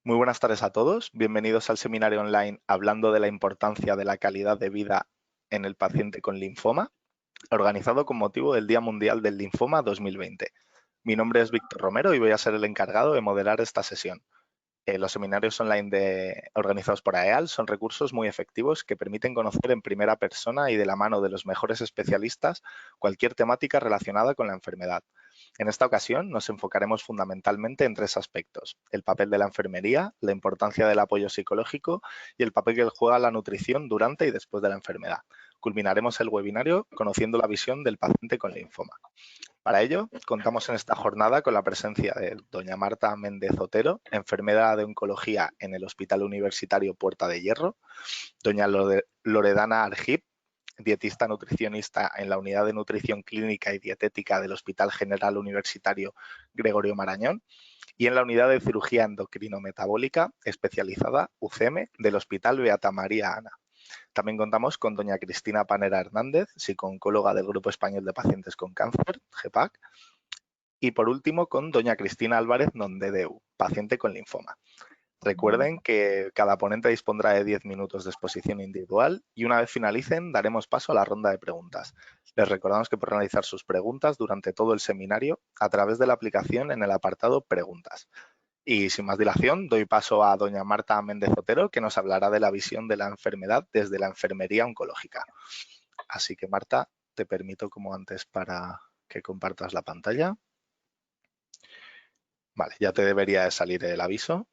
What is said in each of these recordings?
Muy buenas tardes a todos. Bienvenidos al seminario online hablando de la importancia de la calidad de vida en el paciente con linfoma, organizado con motivo del Día Mundial del Linfoma 2020. Mi nombre es Víctor Romero y voy a ser el encargado de moderar esta sesión. Los seminarios online organizados por AEAL son recursos muy efectivos que permiten conocer en primera persona y de la mano de los mejores especialistas cualquier temática relacionada con la enfermedad. En esta ocasión nos enfocaremos fundamentalmente en tres aspectos: el papel de la enfermería, la importancia del apoyo psicológico y el papel que juega la nutrición durante y después de la enfermedad. Culminaremos el webinario conociendo la visión del paciente con linfoma. Para ello, contamos en esta jornada con la presencia de doña Marta Méndez Otero, enfermera de oncología en el Hospital Universitario Puerta de Hierro, doña Loredana Argib, dietista nutricionista en la Unidad de Nutrición Clínica y Dietética del Hospital General Universitario Gregorio Marañón, y en la Unidad de Cirugía Endocrino-Metabólica especializada UCM del Hospital Beata María Ana. También contamos con doña Cristina Panera Hernández, psicooncóloga del Grupo Español de Pacientes con Cáncer, GEPAC, y por último con doña Cristina Álvarez Nondedeu, paciente con linfoma. Recuerden que cada ponente dispondrá de 10 minutos de exposición individual y una vez finalicen daremos paso a la ronda de preguntas. Les recordamos que pueden realizar sus preguntas durante todo el seminario a través de la aplicación en el apartado Preguntas. Y sin más dilación, doy paso a doña Marta Méndez Otero, que nos hablará de la visión de la enfermedad desde la enfermería oncológica. Así que, Marta, te permito, como antes, para que compartas la pantalla. Vale, ya te debería de salir el aviso.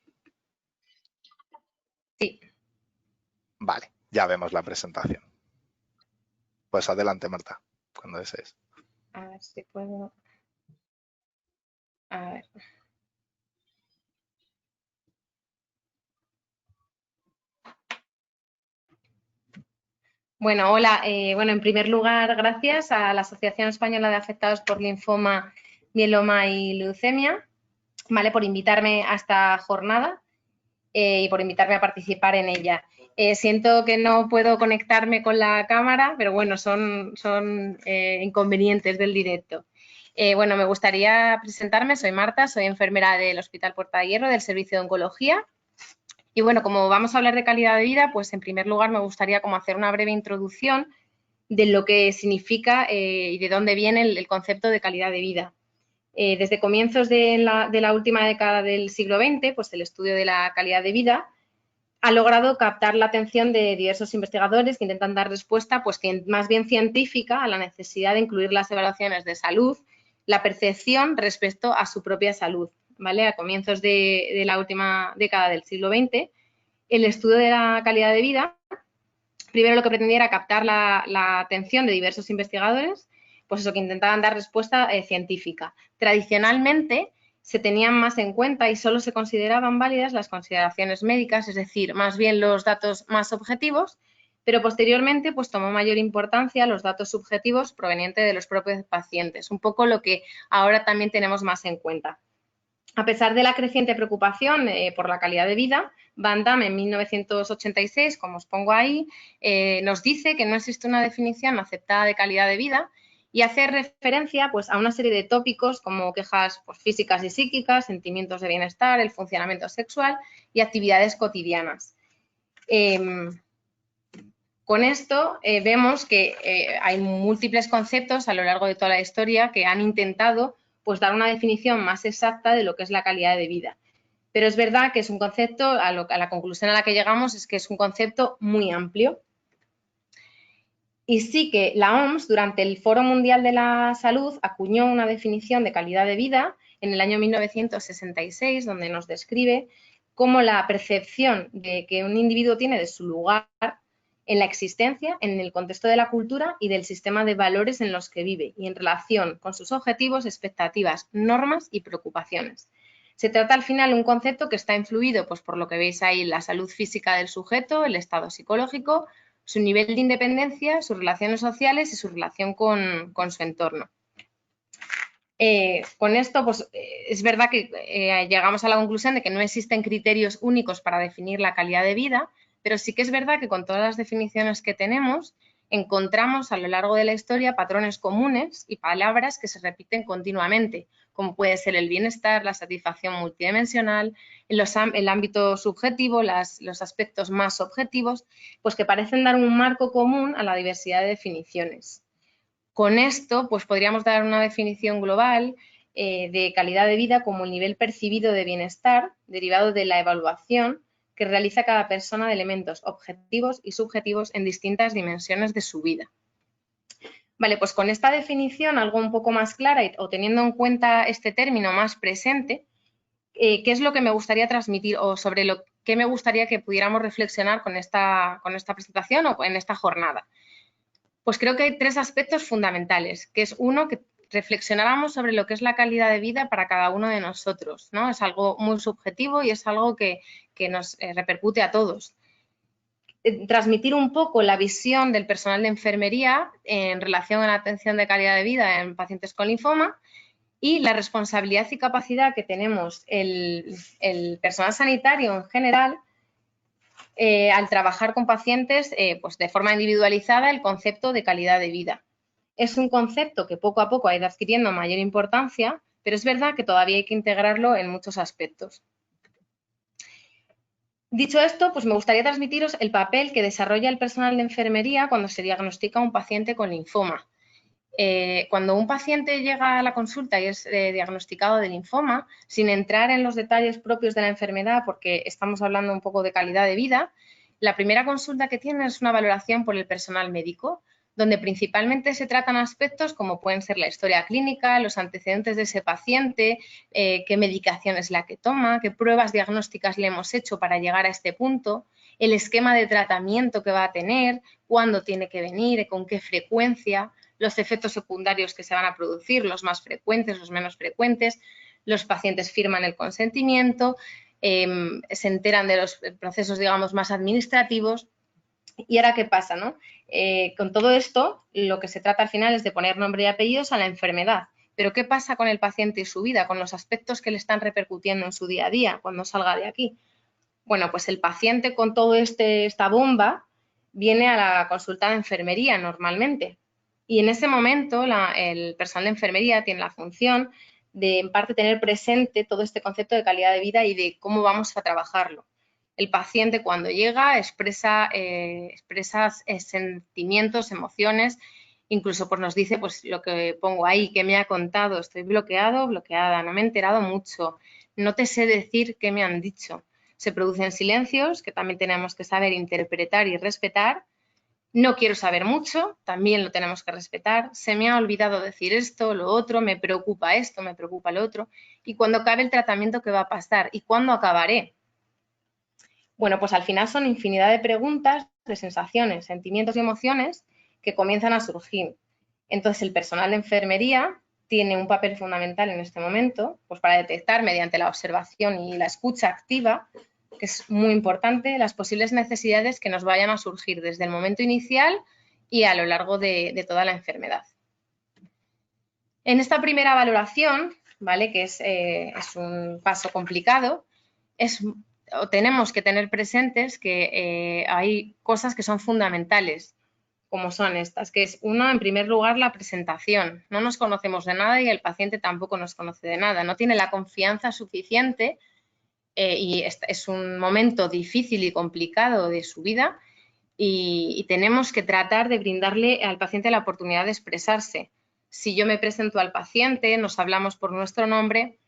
Sí. Vale, ya vemos la presentación. Pues adelante, Marta, cuando desees. A ver si puedo. A ver. Bueno, hola. En primer lugar, gracias a la Asociación Española de Afectados por Linfoma, Mieloma y Leucemia, ¿vale?, por invitarme a esta jornada y por invitarme a participar en ella. Siento que no puedo conectarme con la cámara, pero bueno, son inconvenientes del directo. Me gustaría presentarme. Soy Marta, soy enfermera del Hospital Puerta de Hierro, del Servicio de Oncología. Y bueno, como vamos a hablar de calidad de vida, pues en primer lugar me gustaría como hacer una breve introducción de lo que significa y de dónde viene el concepto de calidad de vida. Desde comienzos de la última década del siglo XX, pues el estudio de la calidad de vida ha logrado captar la atención de diversos investigadores que intentan dar respuesta, pues más bien científica, a la necesidad de incluir las evaluaciones de salud, la percepción respecto a su propia salud, ¿vale? A comienzos de la última década del siglo XX, el estudio de la calidad de vida, primero lo que pretendía era captar la atención de diversos investigadores, pues eso, que intentaban dar respuesta científica. Tradicionalmente se tenían más en cuenta y solo se consideraban válidas las consideraciones médicas, es decir, más bien los datos más objetivos, pero posteriormente pues tomó mayor importancia los datos subjetivos provenientes de los propios pacientes, un poco lo que ahora también tenemos más en cuenta. A pesar de la creciente preocupación por la calidad de vida, Van Damme en 1986, como os pongo ahí, nos dice que no existe una definición aceptada de calidad de vida y hace referencia pues, a una serie de tópicos como quejas pues, físicas y psíquicas, sentimientos de bienestar, el funcionamiento sexual y actividades cotidianas. Con esto vemos que hay múltiples conceptos a lo largo de toda la historia que han intentado pues dar una definición más exacta de lo que es la calidad de vida. Pero es verdad que es un concepto, a la conclusión a la que llegamos es que es un concepto muy amplio. Y sí que la OMS, durante el Foro Mundial de la Salud, acuñó una definición de calidad de vida en el año 1966, donde nos describe cómo la percepción de que un individuo tiene de su lugar en la existencia, en el contexto de la cultura y del sistema de valores en los que vive y en relación con sus objetivos, expectativas, normas y preocupaciones. Se trata al final de un concepto que está influido pues, por lo que veis ahí, la salud física del sujeto, el estado psicológico, su nivel de independencia, sus relaciones sociales y su relación con su entorno. Con esto, pues es verdad que llegamos a la conclusión de que no existen criterios únicos para definir la calidad de vida, pero sí que es verdad que con todas las definiciones que tenemos, encontramos a lo largo de la historia patrones comunes y palabras que se repiten continuamente, como puede ser el bienestar, la satisfacción multidimensional, el ámbito subjetivo, los aspectos más objetivos, pues que parecen dar un marco común a la diversidad de definiciones. Con esto, pues podríamos dar una definición global de calidad de vida como el nivel percibido de bienestar derivado de la evaluación que realiza cada persona de elementos objetivos y subjetivos en distintas dimensiones de su vida. Vale, pues con esta definición, algo un poco más clara o teniendo en cuenta este término más presente, ¿qué es lo que me gustaría transmitir o sobre lo que me gustaría que pudiéramos reflexionar con esta presentación o en esta jornada? Pues creo que hay 3 aspectos fundamentales, que es uno, que reflexionáramos sobre lo que es la calidad de vida para cada uno de nosotros, ¿no? Es algo muy subjetivo y es algo que nos repercute a todos. Transmitir un poco la visión del personal de enfermería en relación a la atención de calidad de vida en pacientes con linfoma y la responsabilidad y capacidad que tenemos el personal sanitario en general al trabajar con pacientes pues de forma individualizada el concepto de calidad de vida. Es un concepto que poco a poco ha ido adquiriendo mayor importancia, pero es verdad que todavía hay que integrarlo en muchos aspectos. Dicho esto, pues me gustaría transmitiros el papel que desarrolla el personal de enfermería cuando se diagnostica un paciente con linfoma. Cuando un paciente llega a la consulta y es diagnosticado de linfoma, sin entrar en los detalles propios de la enfermedad, porque estamos hablando un poco de calidad de vida, la primera consulta que tiene es una valoración por el personal médico, donde principalmente se tratan aspectos como pueden ser la historia clínica, los antecedentes de ese paciente, qué medicación es la que toma, qué pruebas diagnósticas le hemos hecho para llegar a este punto, el esquema de tratamiento que va a tener, cuándo tiene que venir, con qué frecuencia, los efectos secundarios que se van a producir, los más frecuentes, los menos frecuentes, los pacientes firman el consentimiento, se enteran de los procesos, digamos, más administrativos. ¿Y ahora qué pasa, no? Con todo esto, lo que se trata al final es de poner nombre y apellidos a la enfermedad. Pero ¿qué pasa con el paciente y su vida, con los aspectos que le están repercutiendo en su día a día cuando salga de aquí? Bueno, pues el paciente con todo esta bomba viene a la consulta de enfermería normalmente. Y en ese momento el personal de enfermería tiene la función de, en parte, tener presente todo este concepto de calidad de vida y de cómo vamos a trabajarlo. El paciente cuando llega expresa sentimientos, emociones, incluso pues nos dice pues lo que pongo ahí, que me ha contado, estoy bloqueado, bloqueada, no me he enterado mucho, no te sé decir qué me han dicho. Se producen silencios que también tenemos que saber interpretar y respetar. No quiero saber mucho, también lo tenemos que respetar. Se me ha olvidado decir esto, lo otro, me preocupa esto, me preocupa lo otro. Y cuando acabe el tratamiento, ¿qué va a pasar? ¿Y cuándo acabaré? Bueno, pues al final son infinidad de preguntas, de sensaciones, sentimientos y emociones que comienzan a surgir. Entonces, el personal de enfermería tiene un papel fundamental en este momento, pues para detectar mediante la observación y la escucha activa, que es muy importante, las posibles necesidades que nos vayan a surgir desde el momento inicial y a lo largo de toda la enfermedad. En esta primera valoración, ¿vale?, que es un paso complicado, tenemos que tener presentes que hay cosas que son fundamentales, como son estas, que es, uno, en primer lugar, la presentación. No nos conocemos de nada y el paciente tampoco nos conoce de nada. No tiene la confianza suficiente y es un momento difícil y complicado de su vida y tenemos que tratar de brindarle al paciente la oportunidad de expresarse. Si yo me presento al paciente, nos hablamos por nuestro nombre,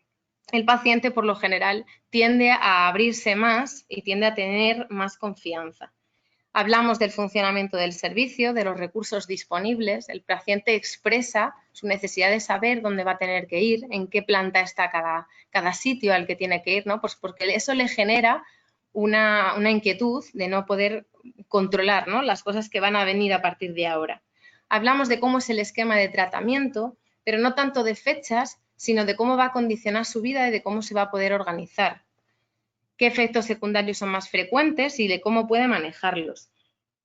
el paciente por lo general tiende a abrirse más y tiende a tener más confianza. Hablamos del funcionamiento del servicio, de los recursos disponibles. El paciente expresa su necesidad de saber dónde va a tener que ir, en qué planta está cada sitio al que tiene que ir, ¿no? Pues porque eso le genera una inquietud de no poder controlar, ¿no?, las cosas que van a venir a partir de ahora. Hablamos de cómo es el esquema de tratamiento, pero no tanto de fechas, sino de cómo va a condicionar su vida y de cómo se va a poder organizar. Qué efectos secundarios son más frecuentes y de cómo puede manejarlos.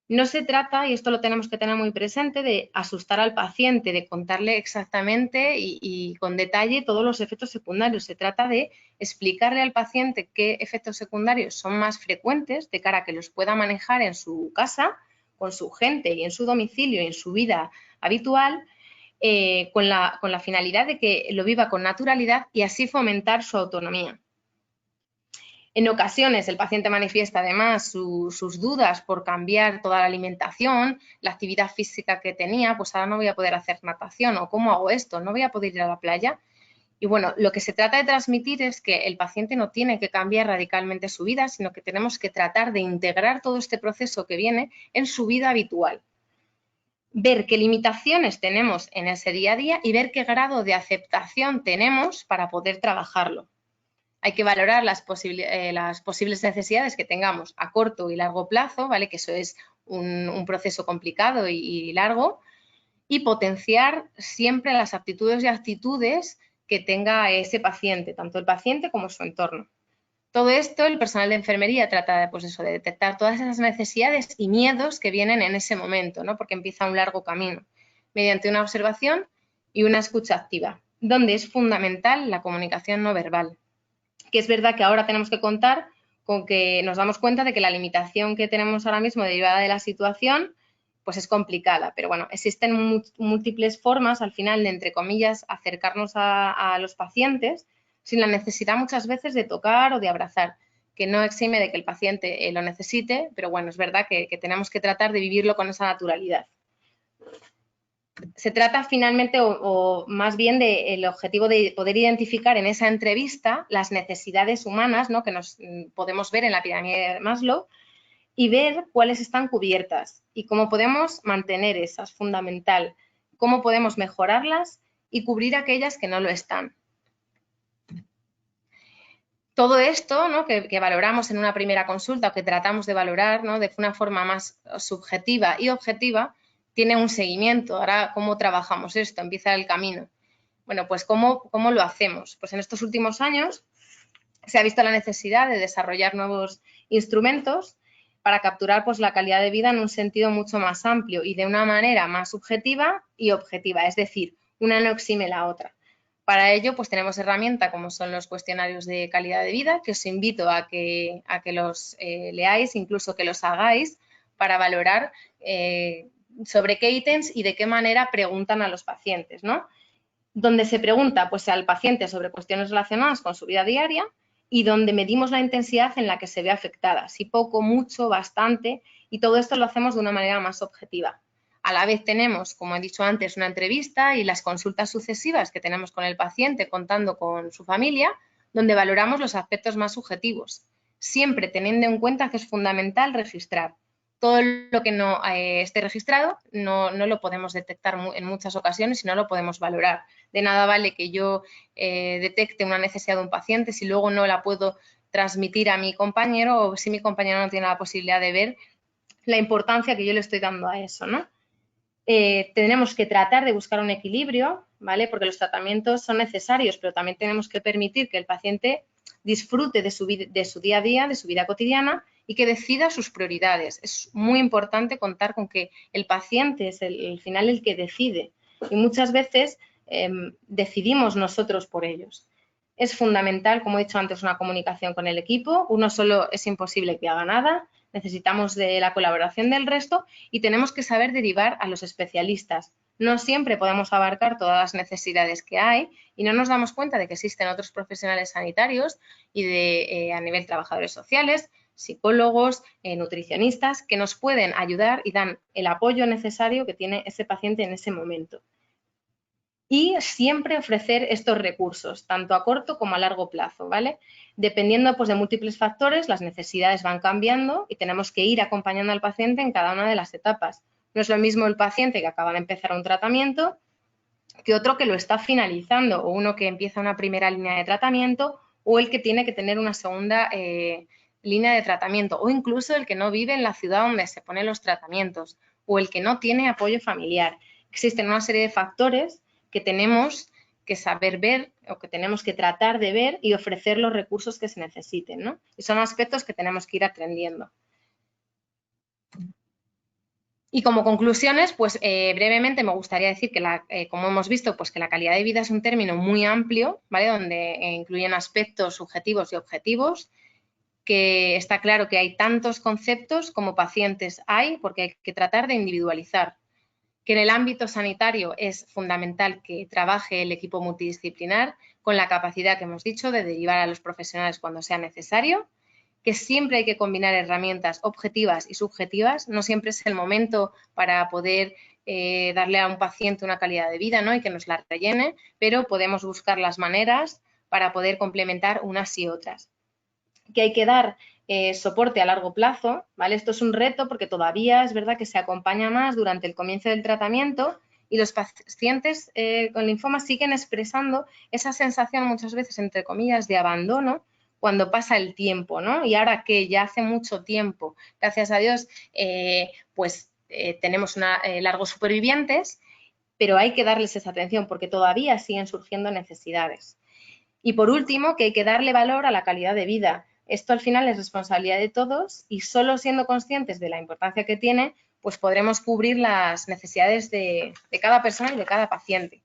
No se trata, y esto lo tenemos que tener muy presente, de asustar al paciente, de contarle exactamente y con detalle todos los efectos secundarios. Se trata de explicarle al paciente qué efectos secundarios son más frecuentes de cara a que los pueda manejar en su casa, con su gente y en su domicilio y en su vida habitual, con la finalidad de que lo viva con naturalidad y así fomentar su autonomía. En ocasiones el paciente manifiesta además sus dudas por cambiar toda la alimentación, la actividad física que tenía, pues ahora no voy a poder hacer natación, o ¿cómo hago esto? ¿No voy a poder ir a la playa? Y bueno, lo que se trata de transmitir es que el paciente no tiene que cambiar radicalmente su vida, sino que tenemos que tratar de integrar todo este proceso que viene en su vida habitual. Ver qué limitaciones tenemos en ese día a día y ver qué grado de aceptación tenemos para poder trabajarlo. Hay que valorar las posibles necesidades que tengamos a corto y largo plazo, ¿vale? Que eso es un proceso complicado y largo, y potenciar siempre las aptitudes y actitudes que tenga ese paciente, tanto el paciente como su entorno. Todo esto el personal de enfermería trata de, pues eso, de detectar todas esas necesidades y miedos que vienen en ese momento, ¿no? Porque empieza un largo camino, mediante una observación y una escucha activa, donde es fundamental la comunicación no verbal. Que es verdad que ahora tenemos que contar con que nos damos cuenta de que la limitación que tenemos ahora mismo derivada de la situación pues es complicada, pero bueno, existen múltiples formas al final de, entre comillas, acercarnos a los pacientes sin la necesidad muchas veces de tocar o de abrazar, que no exime de que el paciente lo necesite, pero bueno, es verdad que tenemos que tratar de vivirlo con esa naturalidad. Se trata finalmente, o más bien, del objetivo de poder identificar en esa entrevista las necesidades humanas, ¿no? Que nos podemos ver en la pirámide de Maslow y ver cuáles están cubiertas y cómo podemos mantener esas, fundamental, cómo podemos mejorarlas y cubrir aquellas que no lo están. Todo esto, ¿no? que valoramos en una primera consulta o que tratamos de valorar, ¿no? De una forma más subjetiva y objetiva, tiene un seguimiento. Ahora, ¿cómo trabajamos esto? Empieza el camino. Bueno, pues ¿cómo lo hacemos? Pues en estos últimos años se ha visto la necesidad de desarrollar nuevos instrumentos para capturar pues, la calidad de vida en un sentido mucho más amplio y de una manera más subjetiva y objetiva, es decir, una no exime la otra. Para ello, pues tenemos herramientas como son los cuestionarios de calidad de vida, que os invito a que los leáis, incluso que los hagáis, para valorar sobre qué ítems y de qué manera preguntan a los pacientes, ¿no? Donde se pregunta pues, al paciente sobre cuestiones relacionadas con su vida diaria y donde medimos la intensidad en la que se ve afectada, si poco, mucho, bastante, y todo esto lo hacemos de una manera más objetiva. A la vez tenemos, como he dicho antes, una entrevista y las consultas sucesivas que tenemos con el paciente contando con su familia, donde valoramos los aspectos más subjetivos, siempre teniendo en cuenta que es fundamental registrar. Todo lo que no esté registrado no lo podemos detectar en muchas ocasiones y no lo podemos valorar. De nada vale que yo detecte una necesidad de un paciente si luego no la puedo transmitir a mi compañero o si mi compañero no tiene la posibilidad de ver la importancia que yo le estoy dando a eso, ¿no? Tenemos que tratar de buscar un equilibrio, ¿vale? Porque los tratamientos son necesarios, pero también tenemos que permitir que el paciente disfrute de su día a día, de su vida cotidiana y que decida sus prioridades. Es muy importante contar con que el paciente es al final el que decide y muchas veces decidimos nosotros por ellos. Es fundamental, como he dicho antes, una comunicación con el equipo. Uno solo es imposible que haga nada. Necesitamos de la colaboración del resto y tenemos que saber derivar a los especialistas. No siempre podemos abarcar todas las necesidades que hay y no nos damos cuenta de que existen otros profesionales sanitarios y a nivel trabajadores sociales, psicólogos, nutricionistas, que nos pueden ayudar y dan el apoyo necesario que tiene ese paciente en ese momento. Y siempre ofrecer estos recursos, tanto a corto como a largo plazo, ¿vale? Dependiendo pues, de múltiples factores, las necesidades van cambiando y tenemos que ir acompañando al paciente en cada una de las etapas. No es lo mismo el paciente que acaba de empezar un tratamiento que otro que lo está finalizando, o uno que empieza una primera línea de tratamiento, o el que tiene que tener una segunda línea de tratamiento, o incluso el que no vive en la ciudad donde se ponen los tratamientos, o el que no tiene apoyo familiar. Existen una serie de factores que tenemos que saber ver o que tenemos que tratar de ver y ofrecer los recursos que se necesiten, ¿no? Y son aspectos que tenemos que ir aprendiendo. Y como conclusiones, pues brevemente me gustaría decir que, como hemos visto, pues que la calidad de vida es un término muy amplio, ¿vale? Donde incluyen aspectos subjetivos y objetivos, que está claro que hay tantos conceptos como pacientes hay, porque hay que tratar de individualizar. que en el ámbito sanitario es fundamental que trabaje el equipo multidisciplinar con la capacidad que hemos dicho de derivar a los profesionales cuando sea necesario, que siempre hay que combinar herramientas objetivas y subjetivas, no siempre es el momento para poder darle a un paciente una calidad de vida, ¿no? Y que nos la rellene, pero podemos buscar las maneras para poder complementar unas y otras. Que hay que dar soporte a largo plazo, ¿vale? Esto es un reto porque todavía es verdad que se acompaña más durante el comienzo del tratamiento y los pacientes con linfoma siguen expresando esa sensación muchas veces, entre comillas, de abandono cuando pasa el tiempo, ¿no? Y ahora que ya hace mucho tiempo, gracias a Dios, tenemos largos supervivientes, pero hay que darles esa atención porque todavía siguen surgiendo necesidades. Y por último, que hay que darle valor a la calidad de vida. Esto al final es responsabilidad de todos y solo siendo conscientes de la importancia que tiene, pues podremos cubrir las necesidades de cada persona y de cada paciente.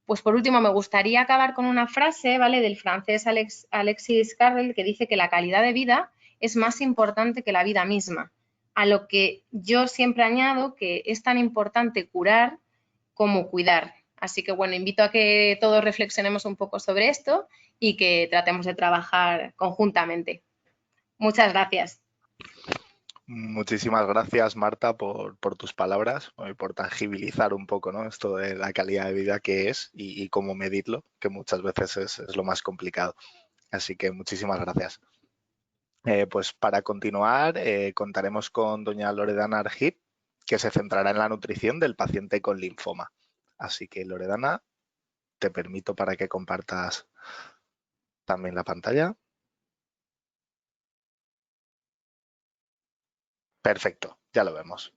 Pues por último, me gustaría acabar con una frase, ¿vale?, del francés Alexis Carrel, que dice que la calidad de vida es más importante que la vida misma. A lo que yo siempre añado que es tan importante curar como cuidar. Así que, bueno, invito a que todos reflexionemos un poco sobre esto y que tratemos de trabajar conjuntamente. Muchas gracias. Muchísimas gracias, Marta, por tus palabras y por tangibilizar un poco, ¿no?, esto de la calidad de vida que es y cómo medirlo, que muchas veces es lo más complicado. Así que muchísimas gracias. Pues para continuar, contaremos con doña Loredana Argip, que se centrará en la nutrición del paciente con linfoma. Así que, Loredana, te permito para que compartas también la pantalla. Perfecto, ya lo vemos.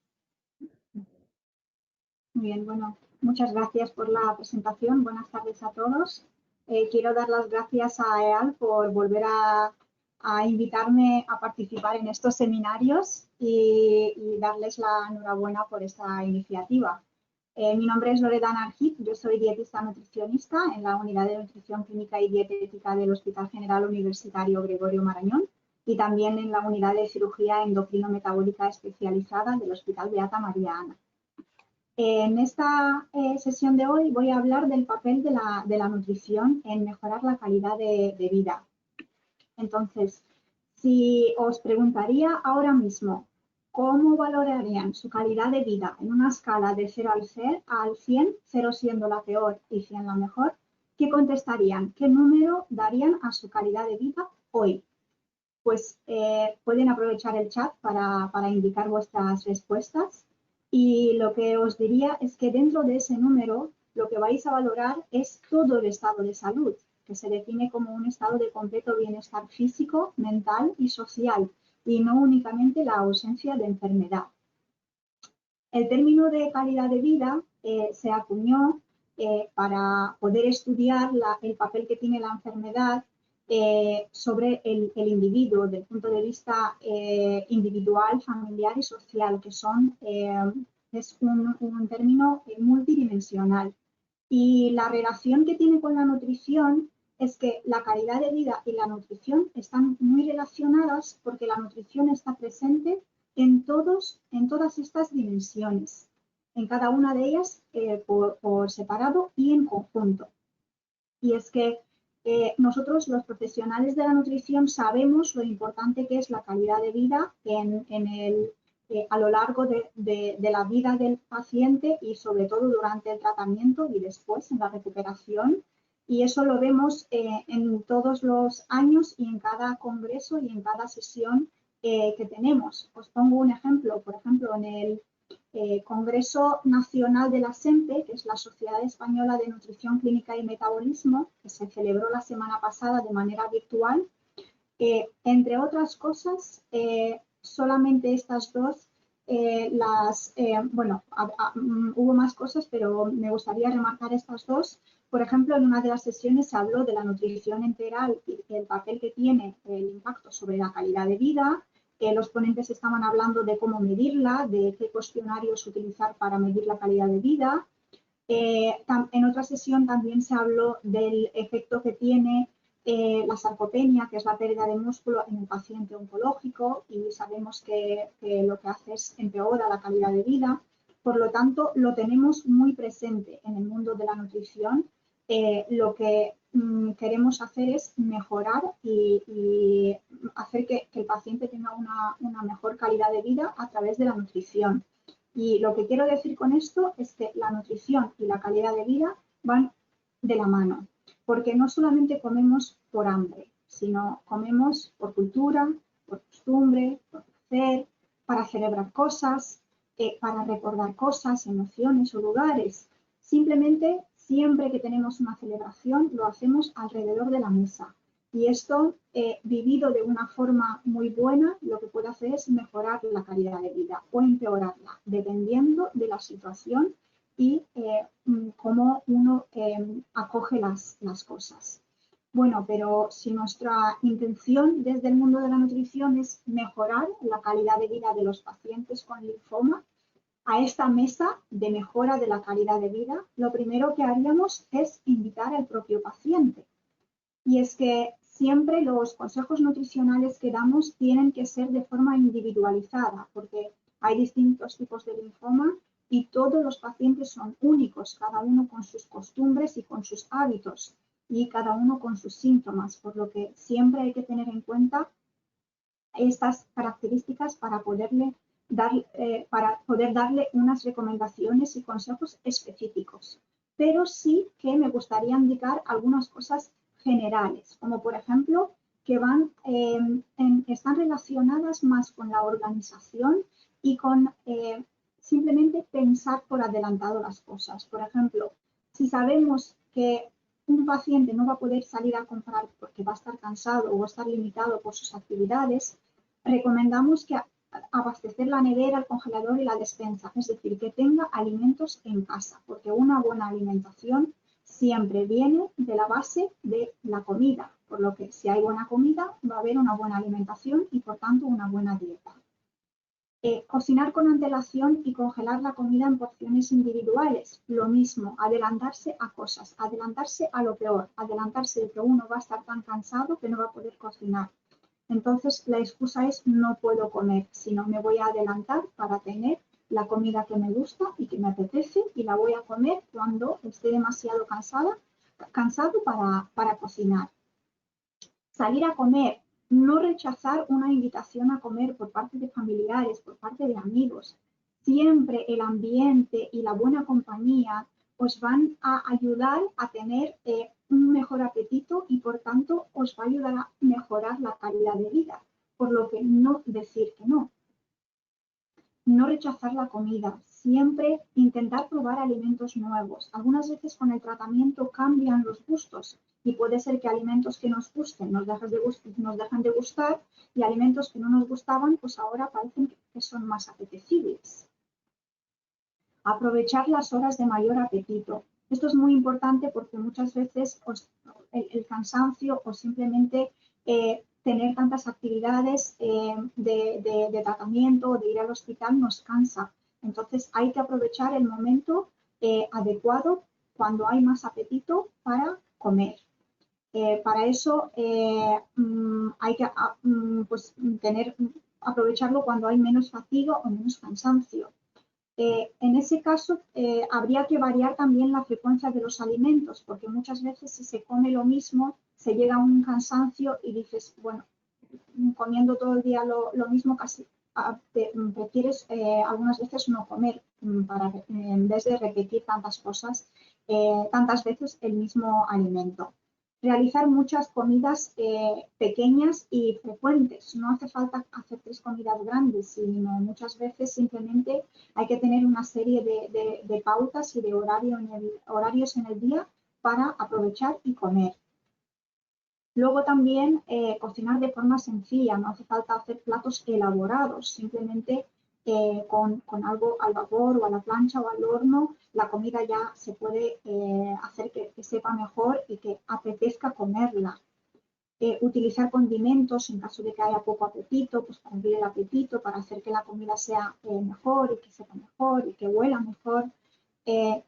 Muy bien, bueno, muchas gracias por la presentación. Buenas tardes a todos. Quiero dar las gracias a EAL por volver a invitarme a participar en estos seminarios y darles la enhorabuena por esta iniciativa. Mi nombre es Loredana Argip, yo soy dietista nutricionista en la Unidad de Nutrición Clínica y Dietética del Hospital General Universitario Gregorio Marañón y también en la Unidad de Cirugía Endocrino-Metabólica Especializada del Hospital Beata María Ana. En esta sesión de hoy voy a hablar del papel de la nutrición en mejorar la calidad de vida. Entonces, si os preguntaría ahora mismo, ¿cómo valorarían su calidad de vida en una escala de 0 al 100, 0 siendo la peor y 100 la mejor? ¿Qué contestarían? ¿Qué número darían a su calidad de vida hoy? Pues pueden aprovechar el chat para indicar vuestras respuestas. Y lo que os diría es que dentro de ese número lo que vais a valorar es todo el estado de salud, que se define como un estado de completo bienestar físico, mental y social, y no únicamente la ausencia de enfermedad. El término de calidad de vida se acuñó para poder estudiar el papel que tiene la enfermedad sobre el individuo, desde el punto de vista individual, familiar y social, que es un término multidimensional. Y la relación que tiene con la nutrición es que la calidad de vida y la nutrición están muy relacionadas porque la nutrición está presente en todas estas dimensiones, en cada una de ellas por separado y en conjunto. Y es que nosotros, los profesionales de la nutrición, sabemos lo importante que es la calidad de vida a lo largo de la vida del paciente y sobre todo durante el tratamiento y después en la recuperación. Y eso lo vemos en todos los años y en cada congreso y en cada sesión que tenemos. Os pongo un ejemplo, por ejemplo, en el Congreso Nacional de la SEMPE, que es la Sociedad Española de Nutrición Clínica y Metabolismo, que se celebró la semana pasada de manera virtual. Entre otras cosas, solamente estas dos, hubo más cosas, pero me gustaría remarcar estas dos. Por ejemplo, en una de las sesiones se habló de la nutrición enteral y el papel que tiene el impacto sobre la calidad de vida. Los ponentes estaban hablando de cómo medirla, de qué cuestionarios utilizar para medir la calidad de vida. En otra sesión también se habló del efecto que tiene la sarcopenia, que es la pérdida de músculo en el paciente oncológico, y sabemos que lo que hace es empeora la calidad de vida. Por lo tanto, lo tenemos muy presente en el mundo de la nutrición. Lo que queremos hacer es mejorar y hacer que el paciente tenga una mejor calidad de vida a través de la nutrición. Y lo que quiero decir con esto es que la nutrición y la calidad de vida van de la mano, porque no solamente comemos por hambre, sino comemos por cultura, por costumbre, por placer, para celebrar cosas, para recordar cosas, emociones o lugares. Simplemente, siempre que tenemos una celebración, lo hacemos alrededor de la mesa. Y esto, vivido de una forma muy buena, lo que puede hacer es mejorar la calidad de vida o empeorarla, dependiendo de la situación y cómo uno acoge las cosas. Bueno, pero si nuestra intención desde el mundo de la nutrición es mejorar la calidad de vida de los pacientes con linfoma, a esta mesa de mejora de la calidad de vida, lo primero que haríamos es invitar al propio paciente. Y es que siempre los consejos nutricionales que damos tienen que ser de forma individualizada, porque hay distintos tipos de linfoma y todos los pacientes son únicos, cada uno con sus costumbres y con sus hábitos y cada uno con sus síntomas, por lo que siempre hay que tener en cuenta estas características para poder darle unas recomendaciones y consejos específicos. Pero sí que me gustaría indicar algunas cosas generales, como por ejemplo que están relacionadas más con la organización y con simplemente pensar por adelantado las cosas. Por ejemplo, si sabemos que un paciente no va a poder salir a comprar porque va a estar cansado o va a estar limitado por sus actividades, recomendamos que abastecer la nevera, el congelador y la despensa, es decir, que tenga alimentos en casa, porque una buena alimentación siempre viene de la base de la comida, por lo que si hay buena comida va a haber una buena alimentación y por tanto una buena dieta. Cocinar con antelación y congelar la comida en porciones individuales, lo mismo, adelantarse a cosas, adelantarse a lo peor, adelantarse de que uno va a estar tan cansado que no va a poder cocinar. Entonces la excusa es no puedo comer, sino me voy a adelantar para tener la comida que me gusta y que me apetece y la voy a comer cuando esté demasiado cansado para cocinar. Salir a comer. No rechazar una invitación a comer por parte de familiares, por parte de amigos. Siempre el ambiente y la buena compañía os van a ayudar a tener un mejor apetito y por tanto os va a ayudar a mejorar la calidad de vida. Por lo que no decir que no. No rechazar la comida, siempre intentar probar alimentos nuevos. Algunas veces con el tratamiento cambian los gustos y puede ser que alimentos que nos gusten nos dejan de gustar y alimentos que no nos gustaban pues ahora parecen que son más apetecibles. Aprovechar las horas de mayor apetito. Esto es muy importante porque muchas veces el cansancio o simplemente tener tantas actividades de tratamiento o de ir al hospital nos cansa. Entonces hay que aprovechar el momento adecuado cuando hay más apetito para comer. Para eso hay que aprovecharlo cuando hay menos fatiga o menos cansancio. En ese caso, habría que variar también la frecuencia de los alimentos, porque muchas veces si se come lo mismo, se llega a un cansancio y dices, bueno, comiendo todo el día lo mismo, casi prefieres algunas veces no comer en vez de repetir tantas cosas, tantas veces el mismo alimento. Realizar muchas comidas pequeñas y frecuentes. No hace falta hacer 3 comidas grandes, sino muchas veces simplemente hay que tener una serie de pautas y de horarios en el día para aprovechar y comer. Luego también cocinar de forma sencilla, no hace falta hacer platos elaborados, simplemente con algo al vapor o a la plancha o al horno, la comida ya se puede hacer que sepa mejor y que apetezca comerla. Utilizar condimentos en caso de que haya poco apetito, pues para abrir el apetito, para hacer que la comida sea mejor y que sepa mejor y que huela mejor.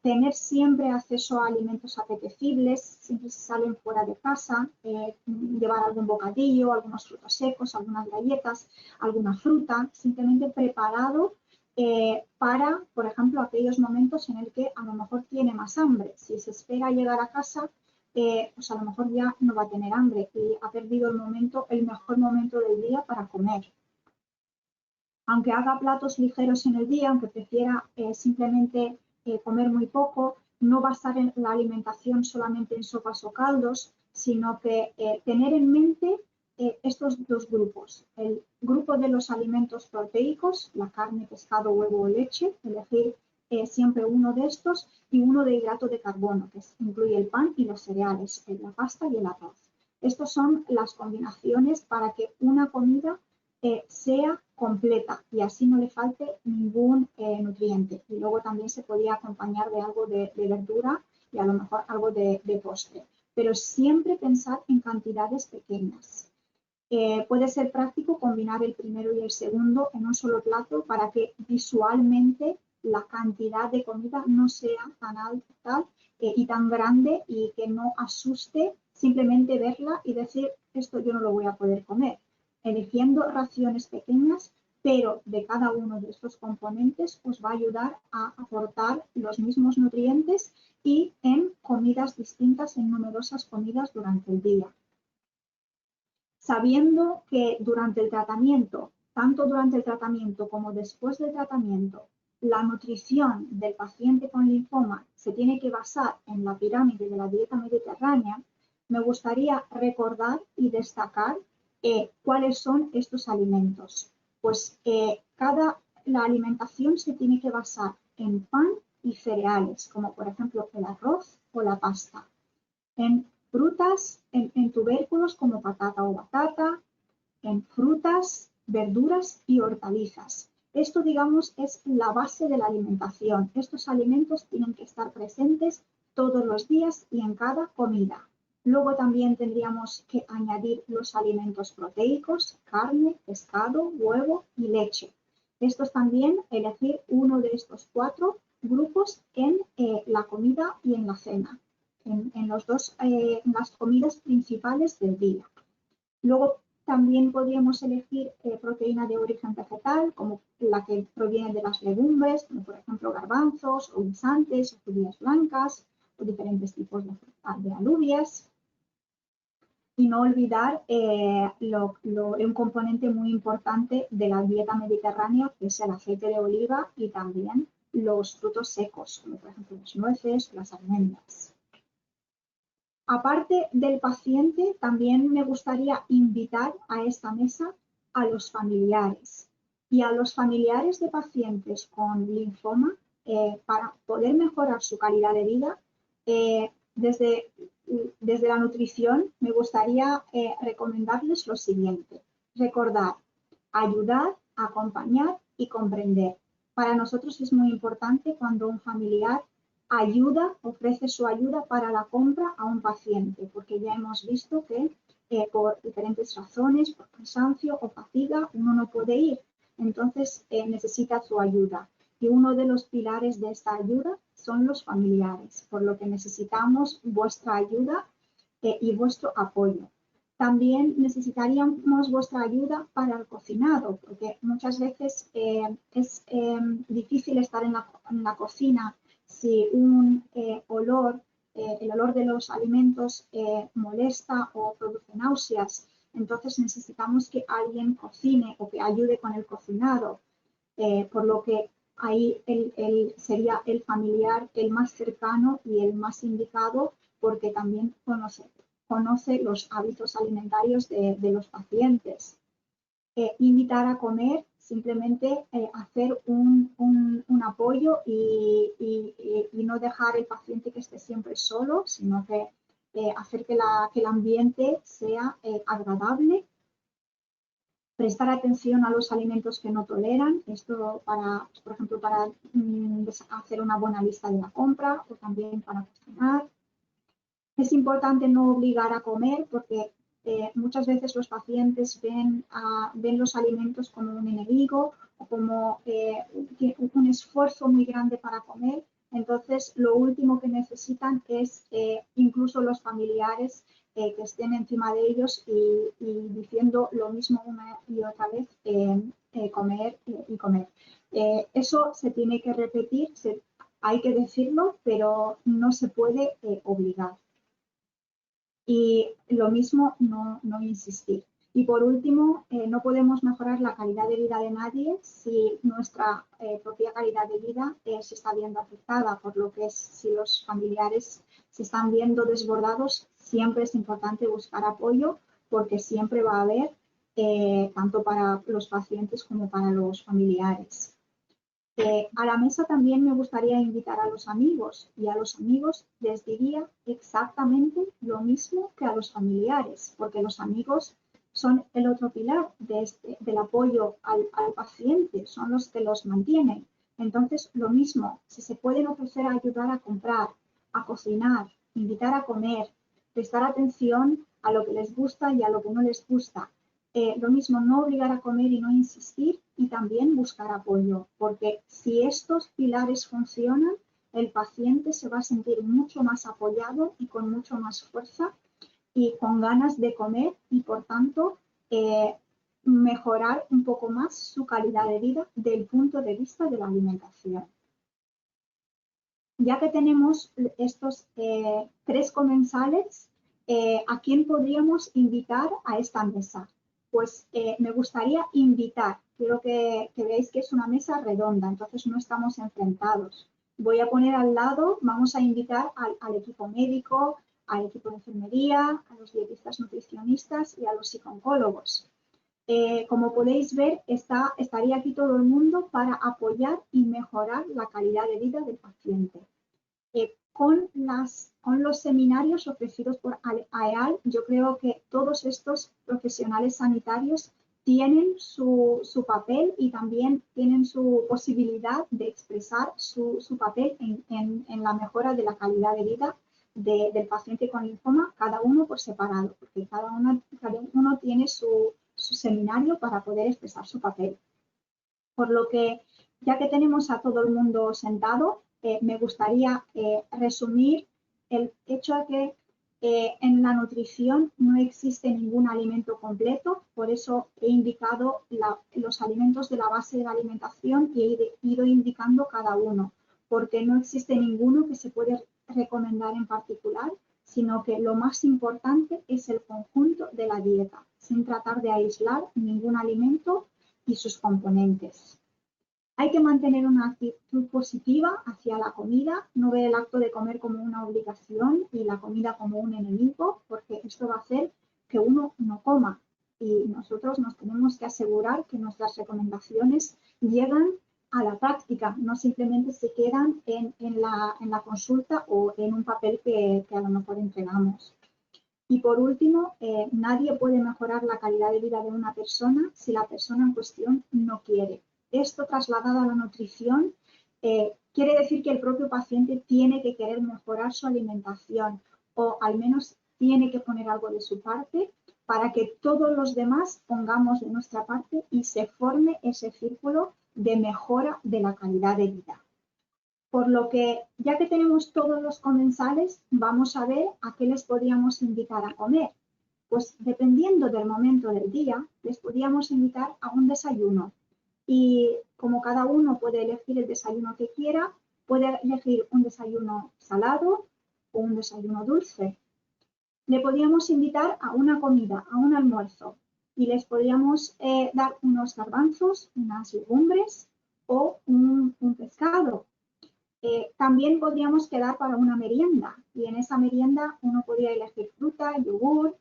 Tener siempre acceso a alimentos apetecibles, siempre si salen fuera de casa, llevar algún bocadillo, algunos frutos secos, algunas galletas, alguna fruta, simplemente preparado para, por ejemplo, aquellos momentos en el que a lo mejor tiene más hambre. Si se espera llegar a casa, pues a lo mejor ya no va a tener hambre y ha perdido el mejor momento del día para comer. Aunque haga platos ligeros en el día, aunque prefiera simplemente comer muy poco, no basar en la alimentación solamente en sopas o caldos, sino que tener en mente estos dos grupos. El grupo de los alimentos proteicos, la carne, pescado, huevo o leche, elegir siempre uno de estos, y uno de hidrato de carbono, que incluye el pan y los cereales, la pasta y el arroz. Estas son las combinaciones para que una comida sea completa y así no le falte ningún nutriente. Y luego también se podría acompañar de algo de verdura y a lo mejor algo de postre. Pero siempre pensar en cantidades pequeñas. Puede ser práctico combinar el primero y el segundo en un solo plato para que visualmente la cantidad de comida no sea tan alta y tan grande y que no asuste simplemente verla y decir, esto yo no lo voy a poder comer. Eligiendo raciones pequeñas, pero de cada uno de estos componentes os va a ayudar a aportar los mismos nutrientes y en comidas distintas, en numerosas comidas durante el día. Sabiendo que durante el tratamiento, tanto durante el tratamiento como después del tratamiento, la nutrición del paciente con linfoma se tiene que basar en la pirámide de la dieta mediterránea, me gustaría recordar y destacar cuáles son estos alimentos. Pues la alimentación se tiene que basar en pan y cereales, como por ejemplo el arroz o la pasta, en frutas, en tubérculos como patata o batata, en frutas, verduras y hortalizas. Esto, digamos, es la base de la alimentación. Estos alimentos tienen que estar presentes todos los días y en cada comida. Luego también tendríamos que añadir los alimentos proteicos, carne, pescado, huevo y leche. Estos también elegir uno de estos 4 grupos en la comida y en la cena, en las comidas principales del día. Luego también podríamos elegir proteína de origen vegetal, como la que proviene de las legumbres, como por ejemplo garbanzos o guisantes o judías blancas o diferentes tipos de alubias. Y no olvidar un componente muy importante de la dieta mediterránea, que es el aceite de oliva y también los frutos secos, como por ejemplo las nueces o las almendras. Aparte del paciente, también me gustaría invitar a esta mesa a los familiares y a los familiares de pacientes con linfoma para poder mejorar su calidad de vida. Desde la nutrición me gustaría recomendarles lo siguiente: recordar, ayudar, acompañar y comprender. Para nosotros es muy importante cuando un familiar ofrece su ayuda para la compra a un paciente, porque ya hemos visto que por diferentes razones, por cansancio o fatiga, uno no puede ir, entonces necesita su ayuda. Y uno de los pilares de esta ayuda son los familiares, por lo que necesitamos vuestra ayuda y vuestro apoyo. También necesitaríamos vuestra ayuda para el cocinado, porque muchas veces es difícil estar en la cocina si un el olor de los alimentos molesta o produce náuseas. Entonces necesitamos que alguien cocine o que ayude con el cocinado, por lo que ahí sería el familiar el más cercano y el más indicado, porque también conoce los hábitos alimentarios de los pacientes. Invitar a comer, simplemente hacer un apoyo y no dejar el paciente que esté siempre solo, sino que hacer que el ambiente sea agradable. Prestar atención a los alimentos que no toleran, esto por ejemplo, para hacer una buena lista de la compra o también para cocinar. Es importante no obligar a comer, porque muchas veces los pacientes ven los alimentos como un enemigo o como un esfuerzo muy grande para comer. Entonces, lo último que necesitan es incluso los familiares que estén encima de ellos y diciendo lo mismo una y otra vez, comer y comer. Eso se tiene que repetir, hay que decirlo, pero no se puede obligar. Y lo mismo, no insistir. Y por último, no podemos mejorar la calidad de vida de nadie si nuestra propia calidad de vida se está viendo afectada, por lo que si los familiares se están viendo desbordados, siempre es importante buscar apoyo, porque siempre va a haber, tanto para los pacientes como para los familiares. A la mesa también me gustaría invitar a los amigos, y a los amigos les diría exactamente lo mismo que a los familiares, porque los amigos son el otro pilar del apoyo al paciente, son los que los mantienen. Entonces, lo mismo, si se pueden ofrecer a ayudar a comprar, a cocinar, invitar a comer, prestar atención a lo que les gusta y a lo que no les gusta. Lo mismo, no obligar a comer y no insistir, y también buscar apoyo, porque si estos pilares funcionan, el paciente se va a sentir mucho más apoyado y con mucho más fuerza y con ganas de comer, y por tanto mejorar un poco más su calidad de vida desde el punto de vista de la alimentación. Ya que tenemos estos 3 comensales, ¿a quién podríamos invitar a esta mesa? Pues me gustaría invitar, quiero que veáis que es una mesa redonda, entonces no estamos enfrentados. Voy a poner al lado, vamos a invitar al equipo médico, al equipo de enfermería, a los dietistas nutricionistas y a los psicólogos. Como podéis ver, estaría aquí todo el mundo para apoyar y mejorar la calidad de vida del paciente. Con los seminarios ofrecidos por AEAL, yo creo que todos estos profesionales sanitarios tienen su papel y también tienen su posibilidad de expresar su papel en la mejora de la calidad de vida del paciente con linfoma, cada uno por separado, porque cada uno tiene su seminario para poder expresar su papel. Por lo que, ya que tenemos a todo el mundo sentado, me gustaría resumir el hecho de que en la nutrición no existe ningún alimento completo, por eso he indicado los alimentos de la base de la alimentación y he ido indicando cada uno, porque no existe ninguno que se puede recomendar en particular, sino que lo más importante es el conjunto de la dieta, sin tratar de aislar ningún alimento y sus componentes. Hay que mantener una actitud positiva hacia la comida, no ver el acto de comer como una obligación y la comida como un enemigo, porque esto va a hacer que uno no coma, y nosotros nos tenemos que asegurar que nuestras recomendaciones llegan a la práctica, no simplemente se quedan en la consulta o en un papel que a lo mejor entregamos. Y por último, nadie puede mejorar la calidad de vida de una persona si la persona en cuestión no quiere. Esto trasladado a la nutrición quiere decir que el propio paciente tiene que querer mejorar su alimentación, o al menos tiene que poner algo de su parte para que todos los demás pongamos de nuestra parte y se forme ese círculo de mejora de la calidad de vida. Por lo que, ya que tenemos todos los comensales, vamos a ver a qué les podríamos invitar a comer. Pues dependiendo del momento del día, les podríamos invitar a un desayuno. Y como cada uno puede elegir el desayuno que quiera, puede elegir un desayuno salado o un desayuno dulce. Le podríamos invitar a una comida, a un almuerzo, y les podríamos dar unos garbanzos, unas legumbres o un pescado. También podríamos quedar para una merienda, y en esa merienda uno podría elegir fruta, yogur,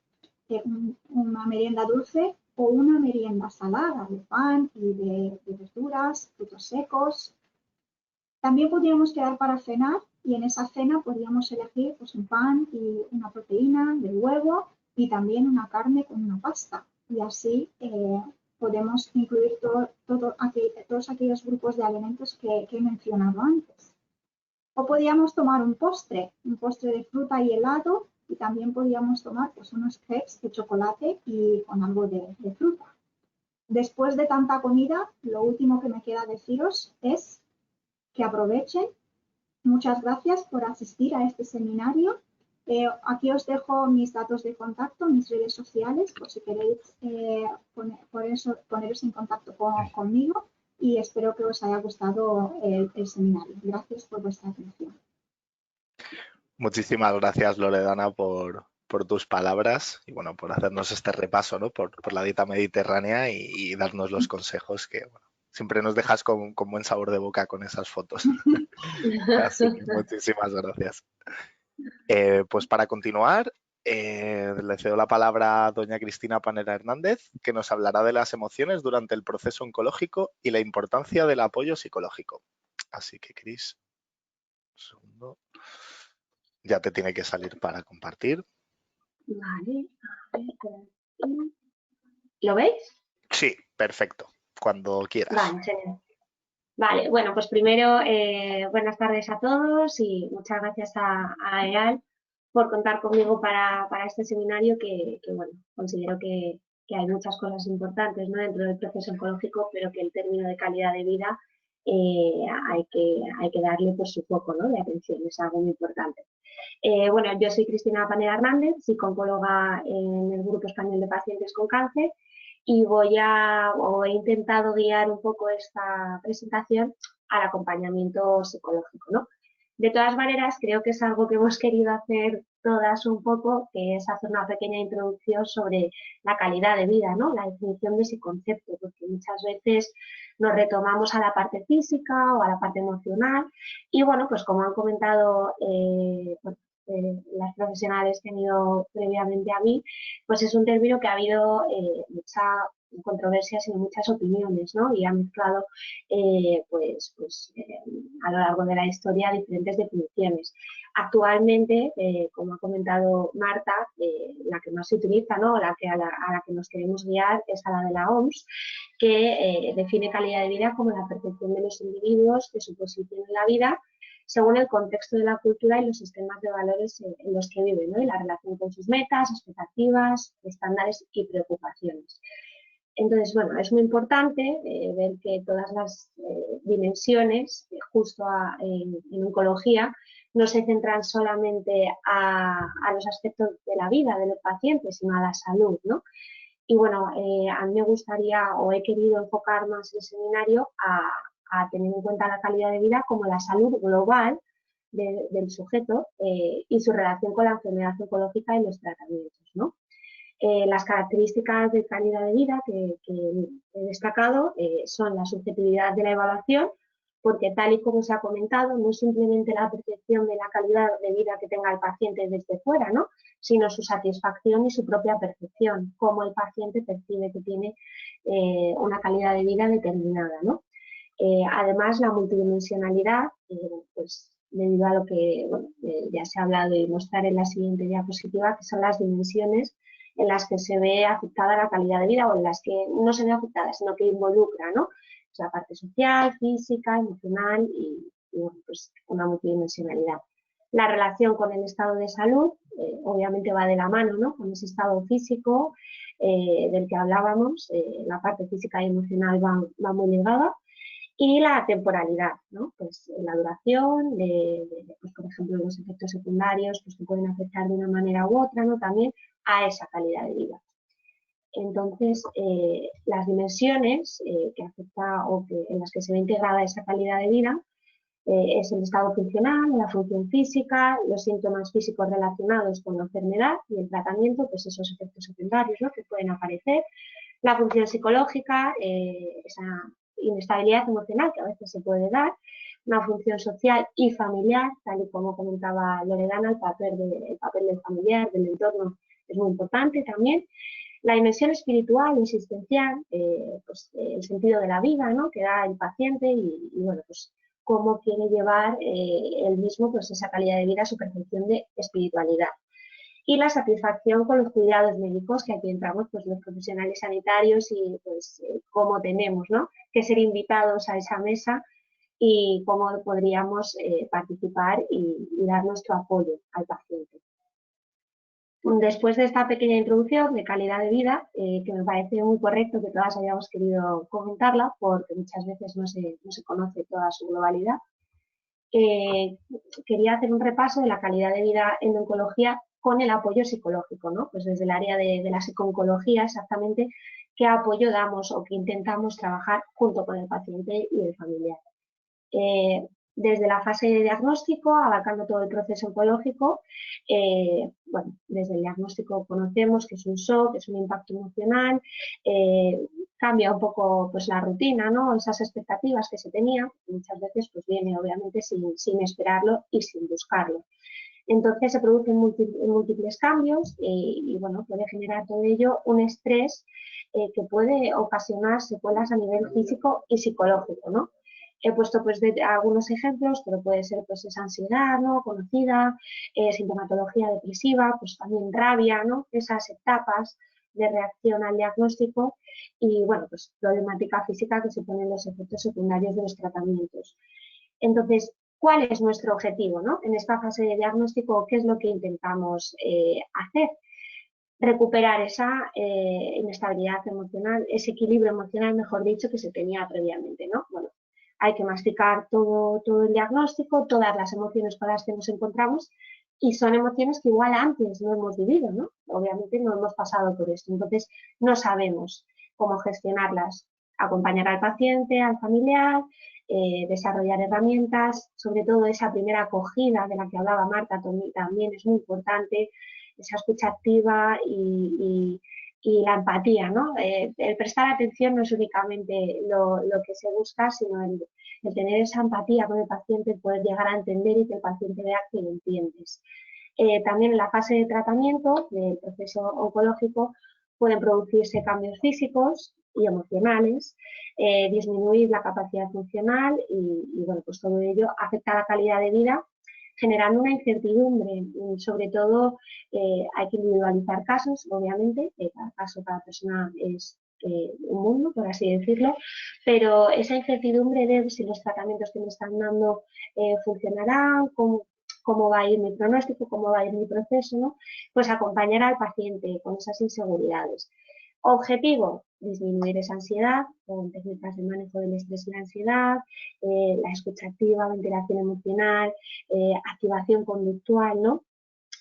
una merienda dulce o una merienda salada de pan y de verduras, frutos secos. También podríamos quedar para cenar, y en esa cena podríamos elegir pues, un pan y una proteína de huevo y también una carne con una pasta. Y así podemos incluir todos aquellos grupos de alimentos que he mencionado antes. O podríamos tomar un postre de fruta y helado, y también podríamos tomar pues, unos crepes de chocolate y con algo de fruta. Después de tanta comida, lo último que me queda deciros es que aprovechen. Muchas gracias por asistir a este seminario. Aquí os dejo mis datos de contacto, mis redes sociales, por si queréis poneros en contacto conmigo. y espero que os haya gustado el seminario. Gracias por vuestra atención. Muchísimas gracias, Loredana, por tus palabras y bueno, por hacernos este repaso, ¿no? por la dieta mediterránea y darnos los consejos que bueno, siempre nos dejas con buen sabor de boca con esas fotos. Así que muchísimas gracias. Pues para continuar, le cedo la palabra a doña Cristina Panera Hernández, que nos hablará de las emociones durante el proceso oncológico y la importancia del apoyo psicológico. Así que, Cris, un segundo. Ya te tiene que salir para compartir. Vale, a ver, por aquí. ¿Lo veis? Sí, perfecto. Cuando quieras. Vale, genial. Vale, bueno, pues primero, buenas tardes a todos y muchas gracias a EAL por contar conmigo para este seminario que, bueno, considero que hay muchas cosas importantes, ¿no?, dentro del proceso oncológico, pero que el término de calidad de vida hay que darle pues su foco, ¿no?, de atención, es algo muy importante. Bueno, yo soy Cristina Panera Hernández, psicóloga en el Grupo Español de Pacientes con Cáncer y he intentado guiar un poco esta presentación al acompañamiento psicológico, ¿no? De todas maneras, creo que es algo que hemos querido hacer todas un poco, que es hacer una pequeña introducción sobre la calidad de vida, ¿no?, la definición de ese concepto, porque muchas veces nos retomamos a la parte física o a la parte emocional y, bueno, pues como han comentado las profesionales que han ido previamente a mí, pues es un término que ha habido mucha controversia, sino muchas opiniones, ¿no?, y ha mezclado a lo largo de la historia diferentes definiciones. Actualmente, como ha comentado Marta, la que más se utiliza, ¿no?, a la que nos queremos guiar es a la de la OMS, que define calidad de vida como la percepción de los individuos de su posición en la vida según el contexto de la cultura y los sistemas de valores en los que viven, ¿no?, y la relación con sus metas, expectativas, estándares y preocupaciones. Entonces, bueno, es muy importante ver que todas las dimensiones, justo en oncología, no se centran solamente a los aspectos de la vida de los pacientes, sino a la salud, ¿no? Y bueno, a mí me gustaría o he querido enfocar más el seminario a tener en cuenta la calidad de vida como la salud global del sujeto y su relación con la enfermedad oncológica y los tratamientos, ¿no? Las características de calidad de vida que he destacado son la subjetividad de la evaluación, porque tal y como se ha comentado, no es simplemente la percepción de la calidad de vida que tenga el paciente desde fuera, ¿no?, sino su satisfacción y su propia percepción, cómo el paciente percibe que tiene una calidad de vida determinada, ¿no? Además, la multidimensionalidad, pues debido a lo que ya se ha hablado y mostrar en la siguiente diapositiva, que son las dimensiones en las que se ve afectada la calidad de vida o en las que no se ve afectada, sino que involucra, ¿no?, pues la parte social, física, emocional y bueno, pues una multidimensionalidad. La relación con el estado de salud obviamente va de la mano, ¿no?, con ese estado físico del que hablábamos, la parte física y emocional va muy ligada. Y la temporalidad, ¿no?, pues la duración, pues por ejemplo, los efectos secundarios pues, que pueden afectar de una manera u otra, ¿no?, también a esa calidad de vida. Entonces, las dimensiones que afecta o en las que se ve integrada esa calidad de vida es el estado funcional, la función física, los síntomas físicos relacionados con la enfermedad y el tratamiento, pues esos efectos secundarios, ¿no?, que pueden aparecer, la función psicológica, esa inestabilidad emocional que a veces se puede dar, una función social y familiar, tal y como comentaba Loredana, el papel del familiar, del entorno es muy importante también. La dimensión espiritual, existencial, pues el sentido de la vida, ¿no?, que da el paciente y bueno, pues cómo quiere llevar él mismo pues esa calidad de vida, su percepción de espiritualidad. Y la satisfacción con los cuidados médicos, que aquí entramos pues los profesionales sanitarios y pues cómo tenemos, ¿no?, que ser invitados a esa mesa y cómo podríamos participar y dar nuestro apoyo al paciente. Después de esta pequeña introducción de calidad de vida, que me parece muy correcto que todas hayamos querido comentarla, porque muchas veces no se conoce toda su globalidad, quería hacer un repaso de la calidad de vida en oncología con el apoyo psicológico, ¿no? Pues desde el área de la psico-oncología exactamente qué apoyo damos o qué intentamos trabajar junto con el paciente y el familiar. Desde la fase de diagnóstico, abarcando todo el proceso oncológico, bueno, desde el diagnóstico conocemos que es un shock, que es un impacto emocional, cambia un poco pues, la rutina, ¿no? Esas expectativas que se tenían, muchas veces pues viene obviamente sin esperarlo y sin buscarlo. Entonces se producen múltiples cambios y bueno, puede generar todo ello un estrés que puede ocasionar secuelas a nivel físico y psicológico, ¿no? He puesto pues algunos ejemplos, pero puede ser pues esa ansiedad, ¿no? Conocida, sintomatología depresiva, pues también rabia, ¿no? Esas etapas de reacción al diagnóstico y bueno, pues problemática física que suponen los efectos secundarios de los tratamientos. Entonces, ¿cuál es nuestro objetivo, ¿no? En esta fase de diagnóstico, ¿qué es lo que intentamos hacer? Recuperar esa inestabilidad emocional, ese equilibrio emocional, mejor dicho, que se tenía previamente, ¿no? Bueno, hay que masticar todo el diagnóstico, todas las emociones con las que nos encontramos y son emociones que igual antes no hemos vivido, ¿no? Obviamente no hemos pasado por esto, entonces no sabemos cómo gestionarlas. Acompañar al paciente, al familiar, desarrollar herramientas, sobre todo esa primera acogida de la que hablaba Marta también es muy importante, esa escucha activa y la empatía, ¿no? El prestar atención no es únicamente lo que se busca, sino el tener esa empatía con el paciente, poder llegar a entender y que el paciente vea que lo entiendes. También en la fase de tratamiento del proceso oncológico pueden producirse cambios físicos y emocionales, disminuir la capacidad funcional y bueno, pues todo ello afecta a la calidad de vida, generando una incertidumbre. Sobre todo hay que individualizar casos, obviamente, cada caso, cada persona es un mundo, por así decirlo, pero esa incertidumbre de si los tratamientos que me están dando funcionarán, cómo va a ir mi pronóstico, cómo va a ir mi proceso, ¿no? Pues acompañar al paciente con esas inseguridades. Objetivo, disminuir esa ansiedad con técnicas de manejo del estrés y la ansiedad, la escucha activa, ventilación emocional, activación conductual, ¿no?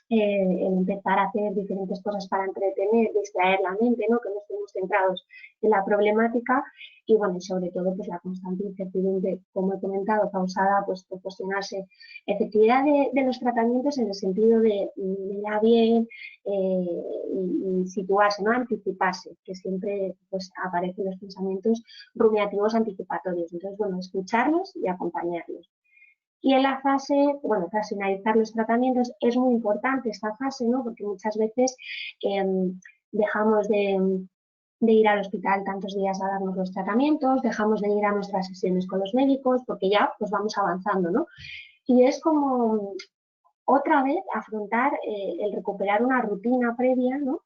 El empezar a hacer diferentes cosas para entretener, distraer la mente, ¿no? Que no estemos centrados en la problemática y bueno, y sobre todo pues la constante incertidumbre, como he comentado, causada pues por cuestionarse efectividad de los tratamientos en el sentido de me irá bien y situarse, ¿no? Anticiparse, que siempre pues aparecen los pensamientos rumiativos anticipatorios. Entonces, bueno, escucharlos y acompañarlos. Y en la fase, bueno, tras finalizar los tratamientos, es muy importante esta fase, ¿no? Porque muchas veces dejamos de ir al hospital tantos días a darnos los tratamientos, dejamos de ir a nuestras sesiones con los médicos, porque ya pues vamos avanzando, ¿no? Y es como otra vez afrontar el recuperar una rutina previa, ¿no?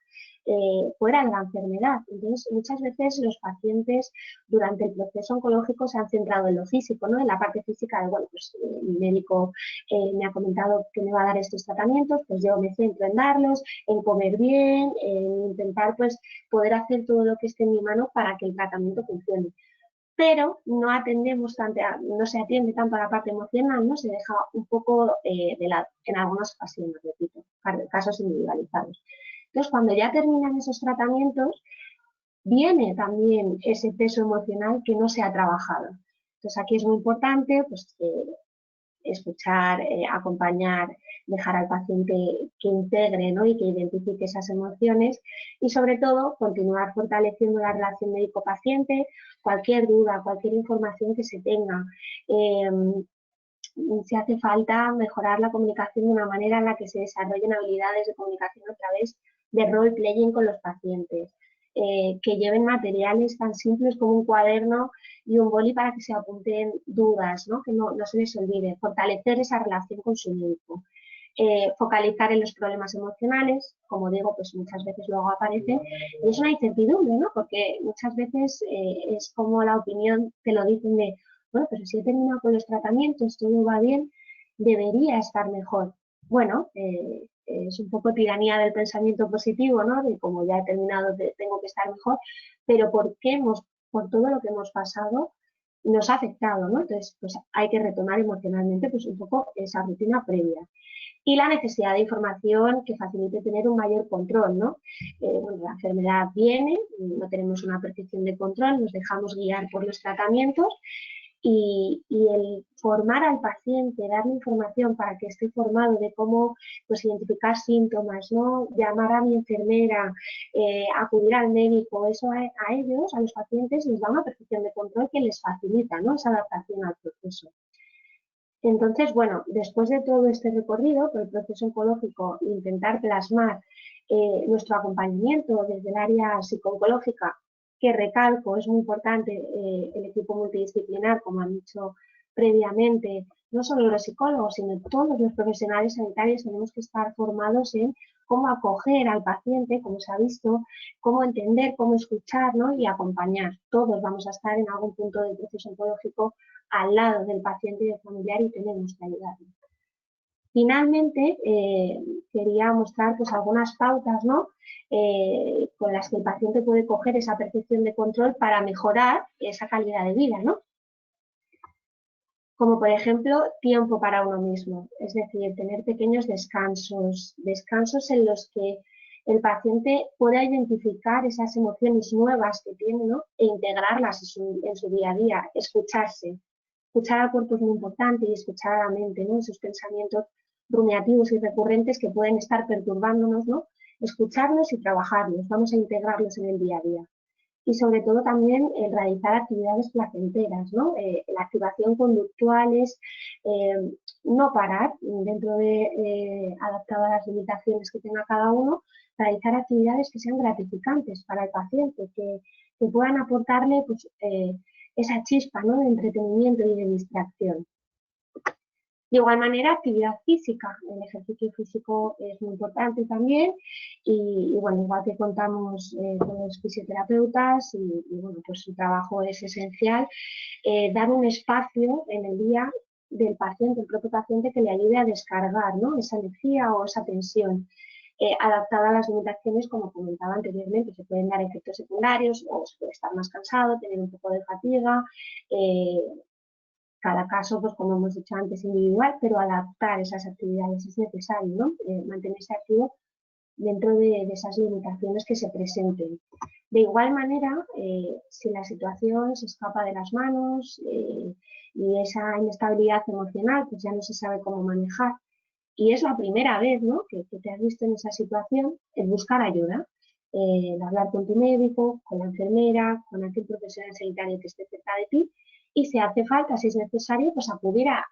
Fuera de la enfermedad. Entonces, muchas veces los pacientes durante el proceso oncológico se han centrado en lo físico, ¿no? En la parte física de, bueno, pues mi médico me ha comentado que me va a dar estos tratamientos, pues yo me centro en darlos, en comer bien, en intentar pues poder hacer todo lo que esté en mi mano para que el tratamiento funcione. Pero no atendemos tanto, no se atiende tanto a la parte emocional, ¿no? Se deja un poco de lado, en algunas ocasiones, repito, casos individualizados. Entonces, cuando ya terminan esos tratamientos, viene también ese peso emocional que no se ha trabajado. Entonces, aquí es muy importante pues, escuchar, acompañar, dejar al paciente que integre, ¿no? Y que identifique esas emociones y sobre todo continuar fortaleciendo la relación médico-paciente, cualquier duda, cualquier información que se tenga. Si hace falta mejorar la comunicación de una manera en la que se desarrollen habilidades de comunicación a través de role-playing con los pacientes, que lleven materiales tan simples como un cuaderno y un boli para que se apunten dudas, ¿no? Que no se les olvide, fortalecer esa relación con su médico. Focalizar en los problemas emocionales, como digo, pues muchas veces luego aparecen y es una incertidumbre, ¿no? Porque muchas veces es como la opinión te lo dicen de, bueno, pero si he terminado con los tratamientos, todo va bien, debería estar mejor. Bueno, es un poco tiranía del pensamiento positivo, ¿no? De como ya he terminado, tengo que estar mejor, pero por todo lo que hemos pasado, nos ha afectado, ¿no? Entonces, pues hay que retomar emocionalmente pues un poco esa rutina previa. Y la necesidad de información que facilite tener un mayor control, ¿no? Bueno, la enfermedad viene, no tenemos una percepción de control, nos dejamos guiar por los tratamientos y el formar al paciente, darle información para que esté formado de cómo pues, identificar síntomas, ¿no? Llamar a mi enfermera, acudir al médico, eso a ellos, a los pacientes, les da una percepción de control que les facilita, ¿no? Esa adaptación al proceso. Entonces, bueno, después de todo este recorrido por el proceso oncológico, intentar plasmar nuestro acompañamiento desde el área psico-oncológica, que recalco, es muy importante el equipo multidisciplinar, como han dicho previamente, no solo los psicólogos, sino todos los profesionales sanitarios tenemos que estar formados en cómo acoger al paciente, como se ha visto, cómo entender, cómo escuchar, ¿no? Y acompañar. Todos vamos a estar en algún punto del proceso oncológico al lado del paciente y del familiar y tenemos que ayudarlo. Finalmente, quería mostrar pues, algunas pautas, ¿no? Con las que el paciente puede coger esa percepción de control para mejorar esa calidad de vida, ¿no? Como por ejemplo, tiempo para uno mismo, es decir, tener pequeños descansos en los que el paciente pueda identificar esas emociones nuevas que tiene, ¿no? E integrarlas en su día a día, escucharse. Escuchar al cuerpo es muy importante y escuchar a la mente, ¿no? Esos pensamientos rumiativos y recurrentes que pueden estar perturbándonos, ¿no? Escucharlos y trabajarlos, vamos a integrarlos en el día a día. Y sobre todo también realizar actividades placenteras, ¿no? La activación conductuales, no parar dentro de adaptado a las limitaciones que tenga cada uno, realizar actividades que sean gratificantes para el paciente, que puedan aportarle pues, esa chispa, ¿no? De entretenimiento y de distracción. De igual manera, actividad física. El ejercicio físico es muy importante también y bueno, igual que contamos con los fisioterapeutas y bueno, pues su trabajo es esencial, dar un espacio en el día del paciente, el propio paciente, que le ayude a descargar, ¿no? Esa energía o esa tensión. Adaptada a las limitaciones, como comentaba anteriormente, se pueden dar efectos secundarios o se puede estar más cansado, tener un poco de fatiga, cada caso, pues como hemos dicho antes, individual, pero adaptar esas actividades es necesario, ¿no? Mantenerse activo dentro de esas limitaciones que se presenten. De igual manera, si la situación se escapa de las manos y esa inestabilidad emocional, pues ya no se sabe cómo manejar, y es la primera vez, ¿no? que te has visto en esa situación, es buscar ayuda, hablar con tu médico, con la enfermera, con aquel profesional sanitario que esté cerca de ti, y si hace falta, si es necesario, pues acudir a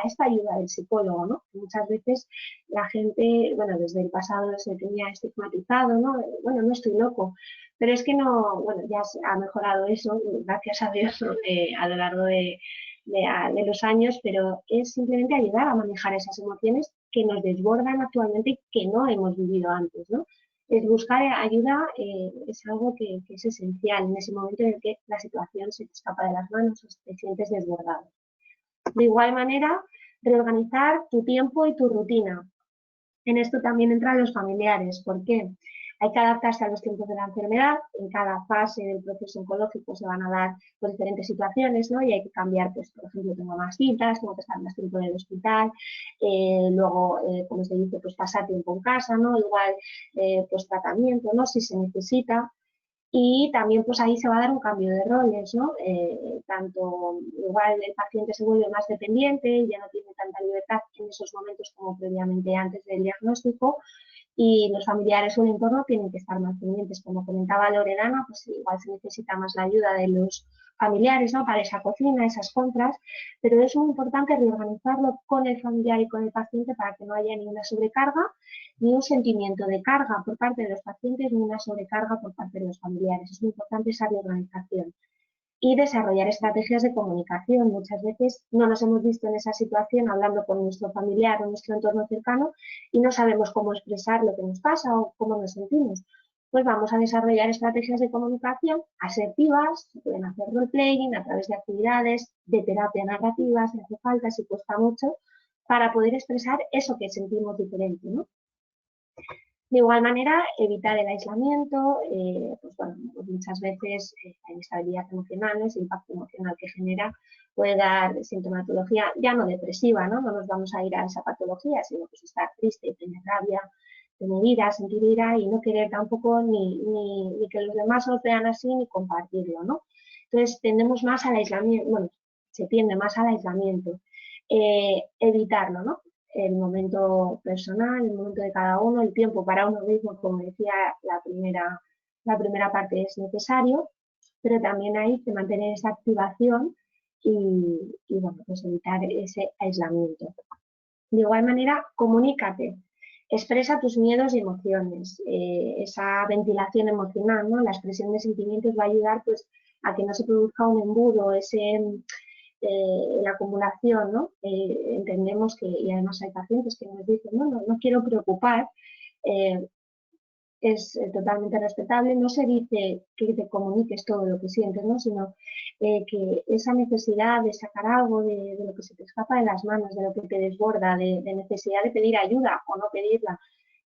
esta ayuda del psicólogo, ¿no? Muchas veces la gente, bueno, desde el pasado se tenía estigmatizado, ¿no? Bueno, no estoy loco, pero es que no, bueno, ya se ha mejorado eso, gracias a Dios, a lo largo de los años, pero es simplemente ayudar a manejar esas emociones que nos desbordan actualmente y que no hemos vivido antes, ¿no? Es buscar ayuda, es algo que es esencial en ese momento en el que la situación se te escapa de las manos o te sientes desbordado. De igual manera, reorganizar tu tiempo y tu rutina. En esto también entran los familiares. ¿Por qué? Hay que adaptarse a los tiempos de la enfermedad. En cada fase del proceso oncológico se van a dar pues, diferentes situaciones, ¿no? Y hay que cambiar, pues, por ejemplo, tengo más citas, tengo que estar más tiempo en el hospital, luego, como se dice, pues pasar tiempo en casa, ¿no? Igual, pues tratamiento, ¿no? Si se necesita. Y también pues ahí se va a dar un cambio de roles, ¿no? Tanto igual el paciente se vuelve más dependiente, ya no tiene tanta libertad en esos momentos como previamente antes del diagnóstico, y los familiares o el entorno tienen que estar más pendientes. Como comentaba Loredana, pues igual se necesita más la ayuda de los familiares, ¿no? Para esa cocina, esas compras, pero es muy importante reorganizarlo con el familiar y con el paciente para que no haya ni una sobrecarga, ni un sentimiento de carga por parte de los pacientes, ni una sobrecarga por parte de los familiares. Es muy importante esa reorganización. Y desarrollar estrategias de comunicación. Muchas veces no nos hemos visto en esa situación hablando con nuestro familiar o nuestro entorno cercano y no sabemos cómo expresar lo que nos pasa o cómo nos sentimos. Pues vamos a desarrollar estrategias de comunicación asertivas, se pueden hacer role-playing a través de actividades, de terapia narrativa, si hace falta, si cuesta mucho, para poder expresar eso que sentimos diferente, ¿no? De igual manera, evitar el aislamiento, pues bueno, pues muchas veces la inestabilidad emocional, ese impacto emocional que genera, puede dar sintomatología ya no depresiva, ¿no? No nos vamos a ir a esa patología, sino pues estar triste, tener rabia, tener ira, sentir ira y no querer tampoco ni que los demás nos vean así ni compartirlo, ¿no? Entonces tendemos más al aislamiento, bueno, se tiende más al aislamiento. Evitarlo, ¿no? El momento personal, el momento de cada uno, el tiempo para uno mismo, como decía la primera parte, es necesario, pero también hay que mantener esa activación y bueno, pues evitar ese aislamiento. De igual manera, comunícate, expresa tus miedos y emociones. Esa ventilación emocional, ¿no? La expresión de sentimientos va a ayudar pues, a que no se produzca un embudo, la acumulación, ¿no? Entendemos que, y además hay pacientes que nos dicen, no quiero preocupar, es totalmente respetable, no se dice que te comuniques todo lo que sientes, ¿no? Sino que esa necesidad de sacar algo de lo que se te escapa de las manos, de lo que te desborda, de necesidad de pedir ayuda o no pedirla,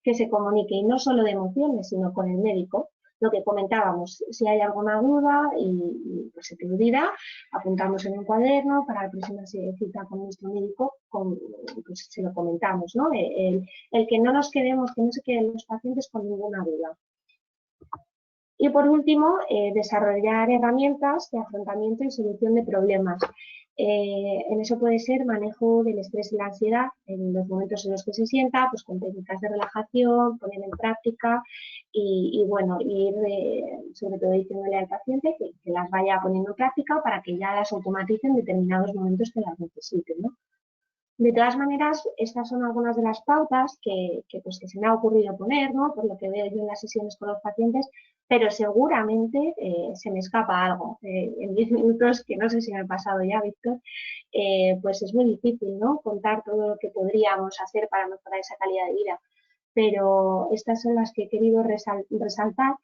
que se comunique, y no solo de emociones, sino con el médico. Lo que comentábamos, si hay alguna duda y pues se te olvida, apuntamos en un cuaderno para la próxima cita con nuestro médico, pues se lo comentamos, ¿no? El que no nos quedemos, que no se queden los pacientes con ninguna duda. Y por último, desarrollar herramientas de afrontamiento y solución de problemas. En eso puede ser manejo del estrés y la ansiedad en los momentos en los que se sienta, pues con técnicas de relajación, poner en práctica y bueno, ir sobre todo diciéndole al paciente que las vaya poniendo en práctica para que ya las automatice en determinados momentos que las necesiten, ¿no? De todas maneras, estas son algunas de las pautas que se me ha ocurrido poner, ¿no? Por lo que veo yo en las sesiones con los pacientes, pero seguramente se me escapa algo. En 10 minutos, que no sé si me ha pasado ya, Víctor, pues es muy difícil, ¿no? Contar todo lo que podríamos hacer para mejorar esa calidad de vida. Pero estas son las que he querido resaltar.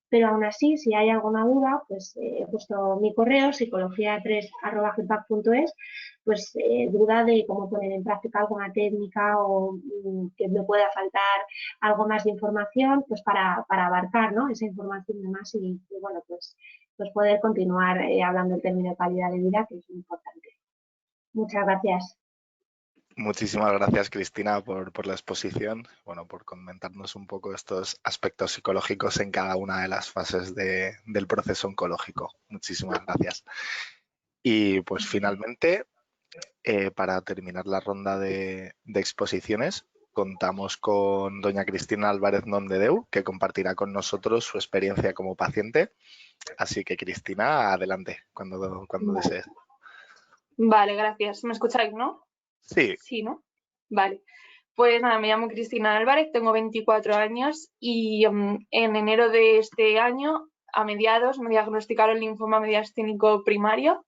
Pero aún así, si hay alguna duda, pues he puesto mi correo, psicología3@gpac.es, pues duda de cómo poner en práctica alguna técnica o que me pueda faltar algo más de información, pues para abarcar, ¿no? Esa información de más y bueno, pues poder continuar hablando del término de calidad de vida, que es muy importante. Muchas gracias. Muchísimas gracias, Cristina, por la exposición, bueno, por comentarnos un poco estos aspectos psicológicos en cada una de las fases del proceso oncológico. Muchísimas gracias. Y pues finalmente, para terminar la ronda de exposiciones, contamos con doña Cristina Álvarez Nomdedeu, que compartirá con nosotros su experiencia como paciente. Así que, Cristina, adelante, cuando desees. Vale, gracias. ¿Me escucháis, no? Sí. Sí, ¿no? Vale. Pues nada, me llamo Cristina Álvarez, tengo 24 años y en enero de este año, a mediados, me diagnosticaron linfoma mediastínico primario.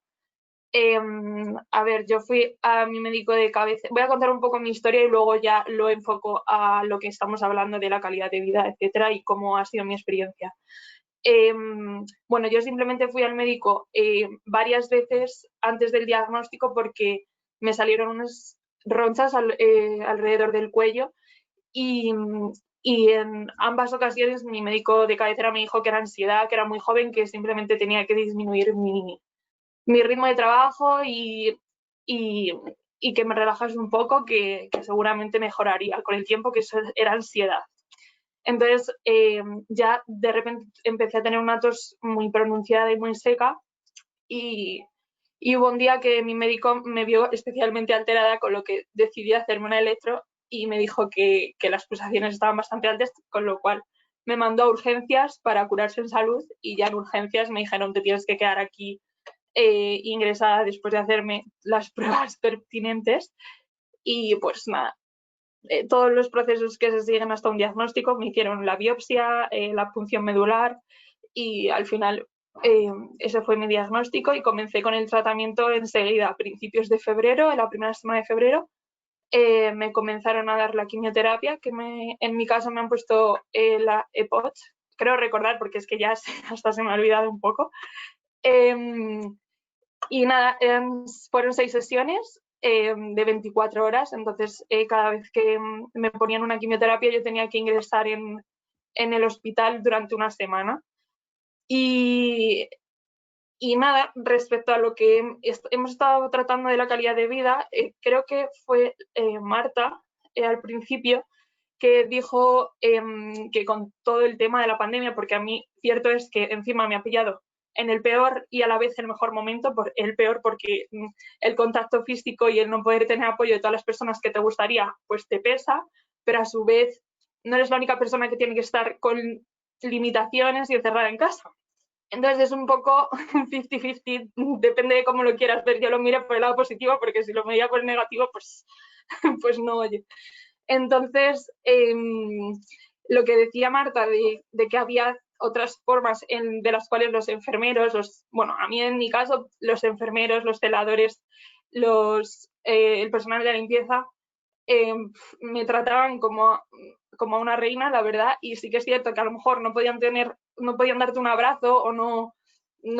A ver, yo fui a mi médico de cabeza. Voy a contar un poco mi historia y luego ya lo enfoco a lo que estamos hablando de la calidad de vida, etcétera, y cómo ha sido mi experiencia. Bueno, yo simplemente fui al médico varias veces antes del diagnóstico porque me salieron unas ronchas alrededor del cuello y en ambas ocasiones mi médico de cabecera me dijo que era ansiedad, que era muy joven, que simplemente tenía que disminuir mi ritmo de trabajo y que me relajase un poco, que seguramente mejoraría con el tiempo, que eso era ansiedad. Entonces, ya de repente empecé a tener una tos muy pronunciada y muy seca y hubo un día que mi médico me vio especialmente alterada, con lo que decidí hacerme una electro y me dijo que las pulsaciones estaban bastante altas, con lo cual me mandó a urgencias para curarse en salud y ya en urgencias me dijeron te tienes que quedar aquí ingresada después de hacerme las pruebas pertinentes y pues nada. Todos los procesos que se siguen hasta un diagnóstico, me hicieron la biopsia, la punción medular y al final ese fue mi diagnóstico y comencé con el tratamiento enseguida, a principios de febrero, en la primera semana de febrero. Me comenzaron a dar la quimioterapia, que en mi caso me han puesto la EPOT, creo recordar porque es que ya hasta se me ha olvidado un poco. Y nada, fueron 6 sesiones de 24 horas, entonces cada vez que me ponían una quimioterapia yo tenía que ingresar en el hospital durante una semana. Y nada, respecto a lo que hemos estado tratando de la calidad de vida, creo que fue Marta al principio que dijo que con todo el tema de la pandemia, porque a mí cierto es que encima me ha pillado en el peor y a la vez el mejor momento, el peor porque el contacto físico y el no poder tener apoyo de todas las personas que te gustaría, pues te pesa, pero a su vez no eres la única persona que tiene que estar con limitaciones y encerrada en casa. Entonces es un poco 50-50, depende de cómo lo quieras ver. Yo lo miré por el lado positivo, porque si lo veía por el negativo, pues, pues no, oye. Entonces, lo que decía Marta de que había otras formas de las cuales los enfermeros, bueno, a mí en mi caso, los enfermeros, los celadores, el personal de la limpieza, me trataban como una reina, la verdad, y sí que es cierto que a lo mejor no podían darte un abrazo o no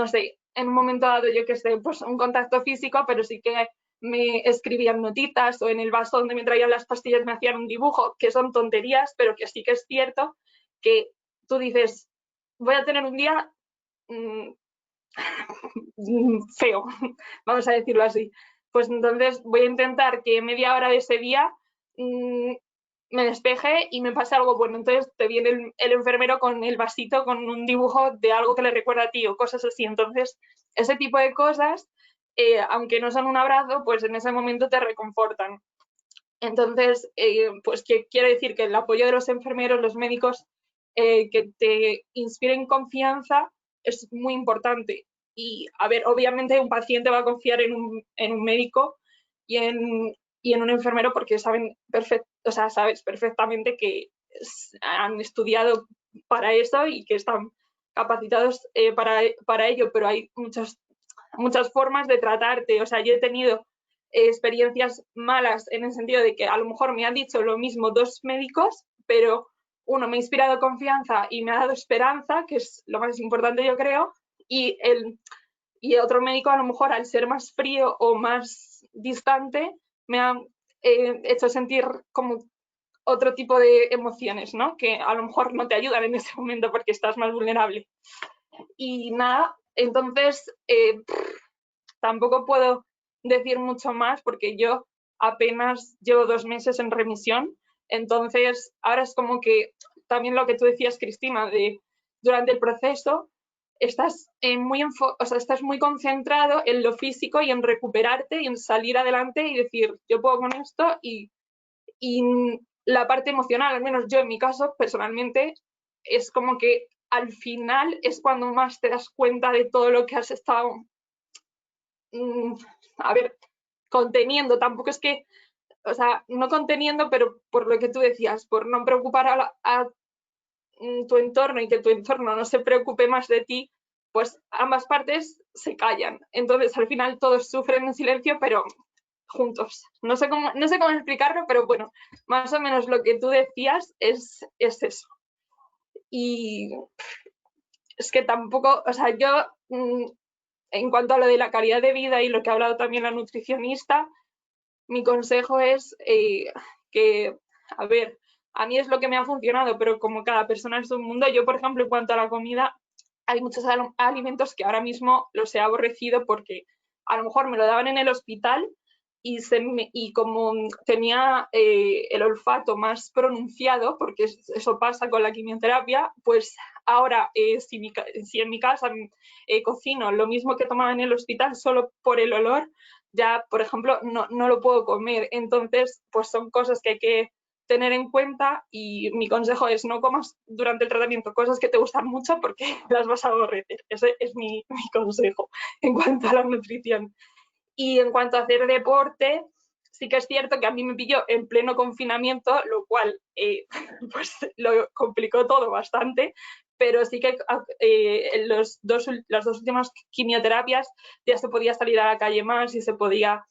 sé, en un momento dado, yo que sé, pues un contacto físico, pero sí que me escribían notitas o en el vaso donde me traían las pastillas me hacían un dibujo, que son tonterías, pero que sí que es cierto que tú dices, voy a tener un día feo, vamos a decirlo así. Pues entonces voy a intentar que media hora de ese día me despeje y me pase algo bueno. Entonces te viene el enfermero con el vasito, con un dibujo de algo que le recuerda a ti o cosas así. Entonces, ese tipo de cosas, aunque no son un abrazo, pues en ese momento te reconfortan. Entonces, pues que quiero decir que el apoyo de los enfermeros, los médicos, que te inspiren confianza es muy importante. Y, a ver, obviamente un paciente va a confiar en un médico y en un enfermero porque sabes perfectamente que han estudiado para eso y que están capacitados para ello, pero hay muchas formas de tratarte. O sea, yo he tenido experiencias malas en el sentido de que a lo mejor me han dicho lo mismo dos médicos, pero uno me ha inspirado confianza y me ha dado esperanza, que es lo más importante yo creo, y otro médico a lo mejor al ser más frío o más distante me ha hecho sentir como otro tipo de emociones, ¿no? Que a lo mejor no te ayudan en ese momento porque estás más vulnerable. Y nada, entonces tampoco puedo decir mucho más porque yo apenas llevo 2 meses en remisión, entonces ahora es como que también lo que tú decías, Cristina, durante el proceso estás muy concentrado en lo físico y en recuperarte y en salir adelante y decir, yo puedo con esto y la parte emocional, al menos yo en mi caso, personalmente, es como que al final es cuando más te das cuenta de todo lo que has estado a ver, conteniendo, tampoco es que, o sea, no conteniendo, pero por lo que tú decías, por no preocupar a tu entorno y que tu entorno no se preocupe más de ti, pues ambas partes se callan. Entonces, al final todos sufren en silencio, pero juntos. No sé cómo explicarlo, pero bueno, más o menos lo que tú decías es eso. Y es que tampoco, o sea, yo en cuanto a lo de la calidad de vida y lo que ha hablado también la nutricionista, mi consejo es que, a ver, a mí es lo que me ha funcionado, pero como cada persona es un mundo, yo, por ejemplo, en cuanto a la comida, hay muchos alimentos que ahora mismo los he aborrecido porque a lo mejor me lo daban en el hospital y como tenía el olfato más pronunciado, porque eso pasa con la quimioterapia, pues ahora si en mi casa cocino lo mismo que tomaba en el hospital solo por el olor, ya, por ejemplo, no lo puedo comer. Entonces, pues son cosas que hay que tener en cuenta y mi consejo es no comas durante el tratamiento cosas que te gustan mucho porque las vas a aborrecer. Ese es mi consejo en cuanto a la nutrición. Y en cuanto a hacer deporte, sí que es cierto que a mí me pilló en pleno confinamiento, lo cual pues lo complicó todo bastante, pero sí que en las dos últimas quimioterapias ya se podía salir a la calle más y se podía,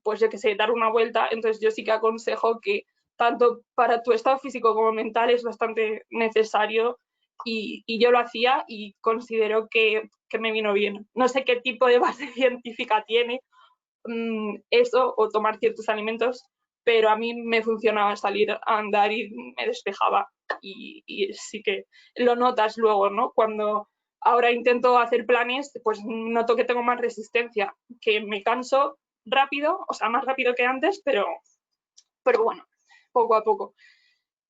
pues yo qué sé, dar una vuelta. Entonces yo sí que aconsejo que tanto para tu estado físico como mental es bastante necesario y yo lo hacía y considero que me vino bien. No sé qué tipo de base científica tiene eso o tomar ciertos alimentos, pero a mí me funcionaba salir a andar y me despejaba. Y sí que lo notas luego, ¿no? Cuando ahora intento hacer planes, pues noto que tengo más resistencia, que me canso rápido, o sea, más rápido que antes, pero bueno, poco a poco.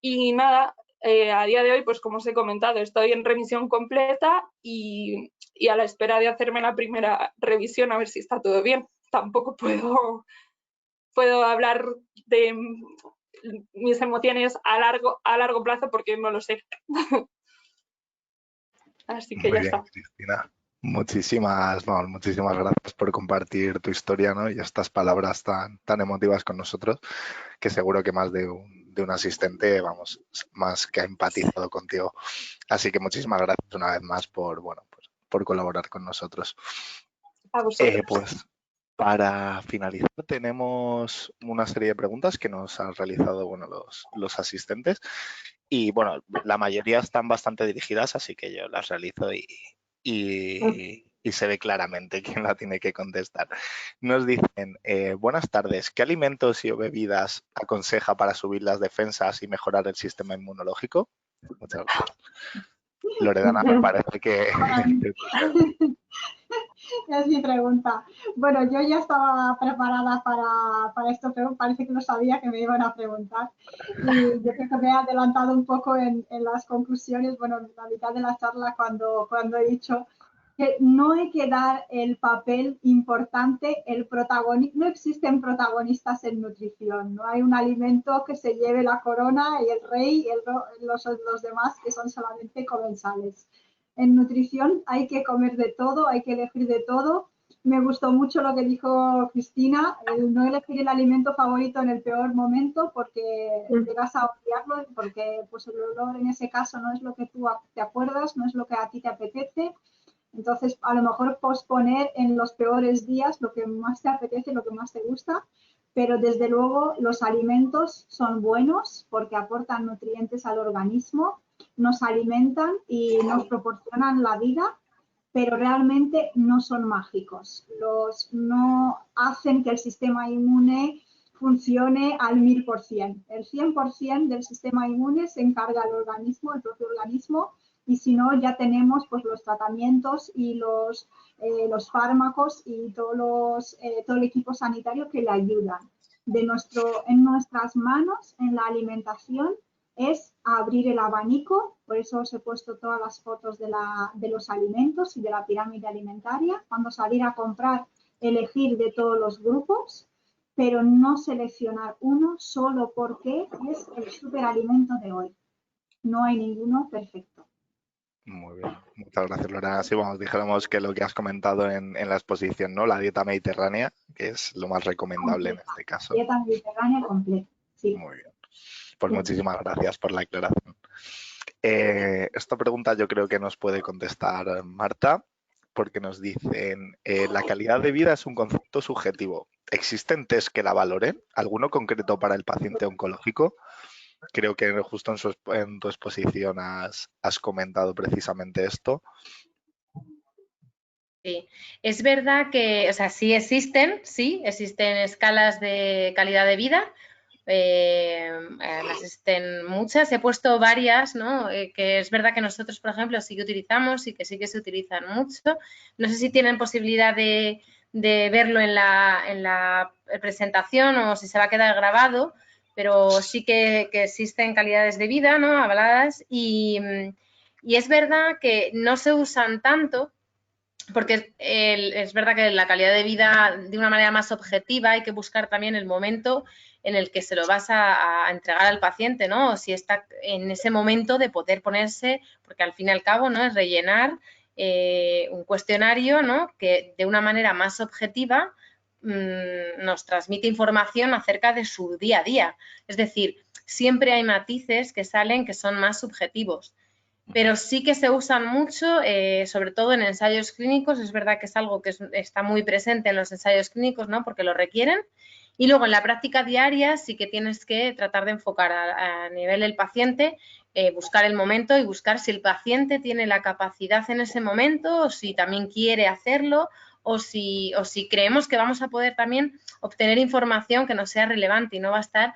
Y nada, a día de hoy, pues como os he comentado, estoy en remisión completa y a la espera de hacerme la primera revisión a ver si está todo bien. Tampoco puedo hablar de mis emociones a largo plazo porque no lo sé. Así que Muy ya bien, está. Cristina. Muchísimas gracias por compartir tu historia, ¿no? Y estas palabras tan emotivas con nosotros, que seguro que más de un asistente, vamos, más que ha empatizado contigo. Así que muchísimas gracias una vez más por colaborar con nosotros. A vosotros. Pues para finalizar tenemos una serie de preguntas que nos han realizado los asistentes y bueno, la mayoría están bastante dirigidas, así que yo las realizo y se ve claramente quién la tiene que contestar. Nos dicen, buenas tardes, ¿qué alimentos y o bebidas aconseja para subir las defensas y mejorar el sistema inmunológico? Muchas gracias. Loredana, me parece que... Es mi pregunta. Bueno, yo ya estaba preparada para esto, pero parece que no sabía que me iban a preguntar. Y yo creo que me he adelantado un poco en las conclusiones, bueno, en la mitad de la charla cuando he dicho que no hay que dar el papel importante, el protagonista. No existen protagonistas en nutrición, no hay un alimento que se lleve la corona y el rey y los demás que son solamente comensales. En nutrición hay que comer de todo, hay que elegir de todo. Me gustó mucho lo que dijo Cristina, el no elegir el alimento favorito en el peor momento porque llegas a odiarlo, porque pues el olor en ese caso no es lo que tú te acuerdas, no es lo que a ti te apetece. Entonces, a lo mejor posponer en los peores días lo que más te apetece, lo que más te gusta, pero desde luego los alimentos son buenos porque aportan nutrientes al organismo, nos alimentan y nos proporcionan la vida, pero realmente no son mágicos. No hacen que el sistema inmune funcione al 1000%. El 100% del sistema inmune se encarga el organismo, el propio organismo, y si no ya tenemos pues los tratamientos y los fármacos y todo el equipo sanitario que le ayudan. En nuestras manos, en la alimentación, es abrir el abanico, por eso os he puesto todas las fotos de los alimentos y de la pirámide alimentaria, cuando salir a comprar, elegir de todos los grupos, pero no seleccionar uno solo porque es el superalimento de hoy. No hay ninguno perfecto. Muy bien, muchas gracias, Lorena. Sí, vamos, dijéramos que lo que has comentado en la exposición, ¿no? La dieta mediterránea, que es lo más recomendable Completa. en este caso. Dieta mediterránea completa, sí. Muy bien. Pues muchísimas gracias por la aclaración. Esta pregunta yo creo que nos puede contestar Marta, porque nos dicen, la calidad de vida es un concepto subjetivo. ¿Existen test que la valoren? ¿Alguno concreto para el paciente oncológico? Creo que justo en tu exposición has comentado precisamente esto. Sí, es verdad que, o sea, sí existen escalas de calidad de vida, existen muchas, he puesto varias, ¿no? Que es verdad que nosotros, por ejemplo, sí que utilizamos y que sí que se utilizan mucho. No sé si tienen posibilidad de verlo en la presentación o si se va a quedar grabado, pero sí que existen calidades de vida, ¿no? Avaladas y es verdad que no se usan tanto porque es verdad que la calidad de vida de una manera más objetiva hay que buscar también el momento en el que se lo vas a entregar al paciente, ¿no? O si está en ese momento de poder ponerse, porque al fin y al cabo, ¿no? Es rellenar un cuestionario, ¿no? Que de una manera más objetiva nos transmite información acerca de su día a día. Es decir, siempre hay matices que salen que son más subjetivos. Pero sí que se usan mucho, sobre todo en ensayos clínicos. Es verdad que es algo que está muy presente en los ensayos clínicos, ¿no? Porque lo requieren. Y luego en la práctica diaria sí que tienes que tratar de enfocar a nivel del paciente, buscar el momento y buscar si el paciente tiene la capacidad en ese momento o si también quiere hacerlo o si creemos que vamos a poder también obtener información que nos sea relevante y no va a estar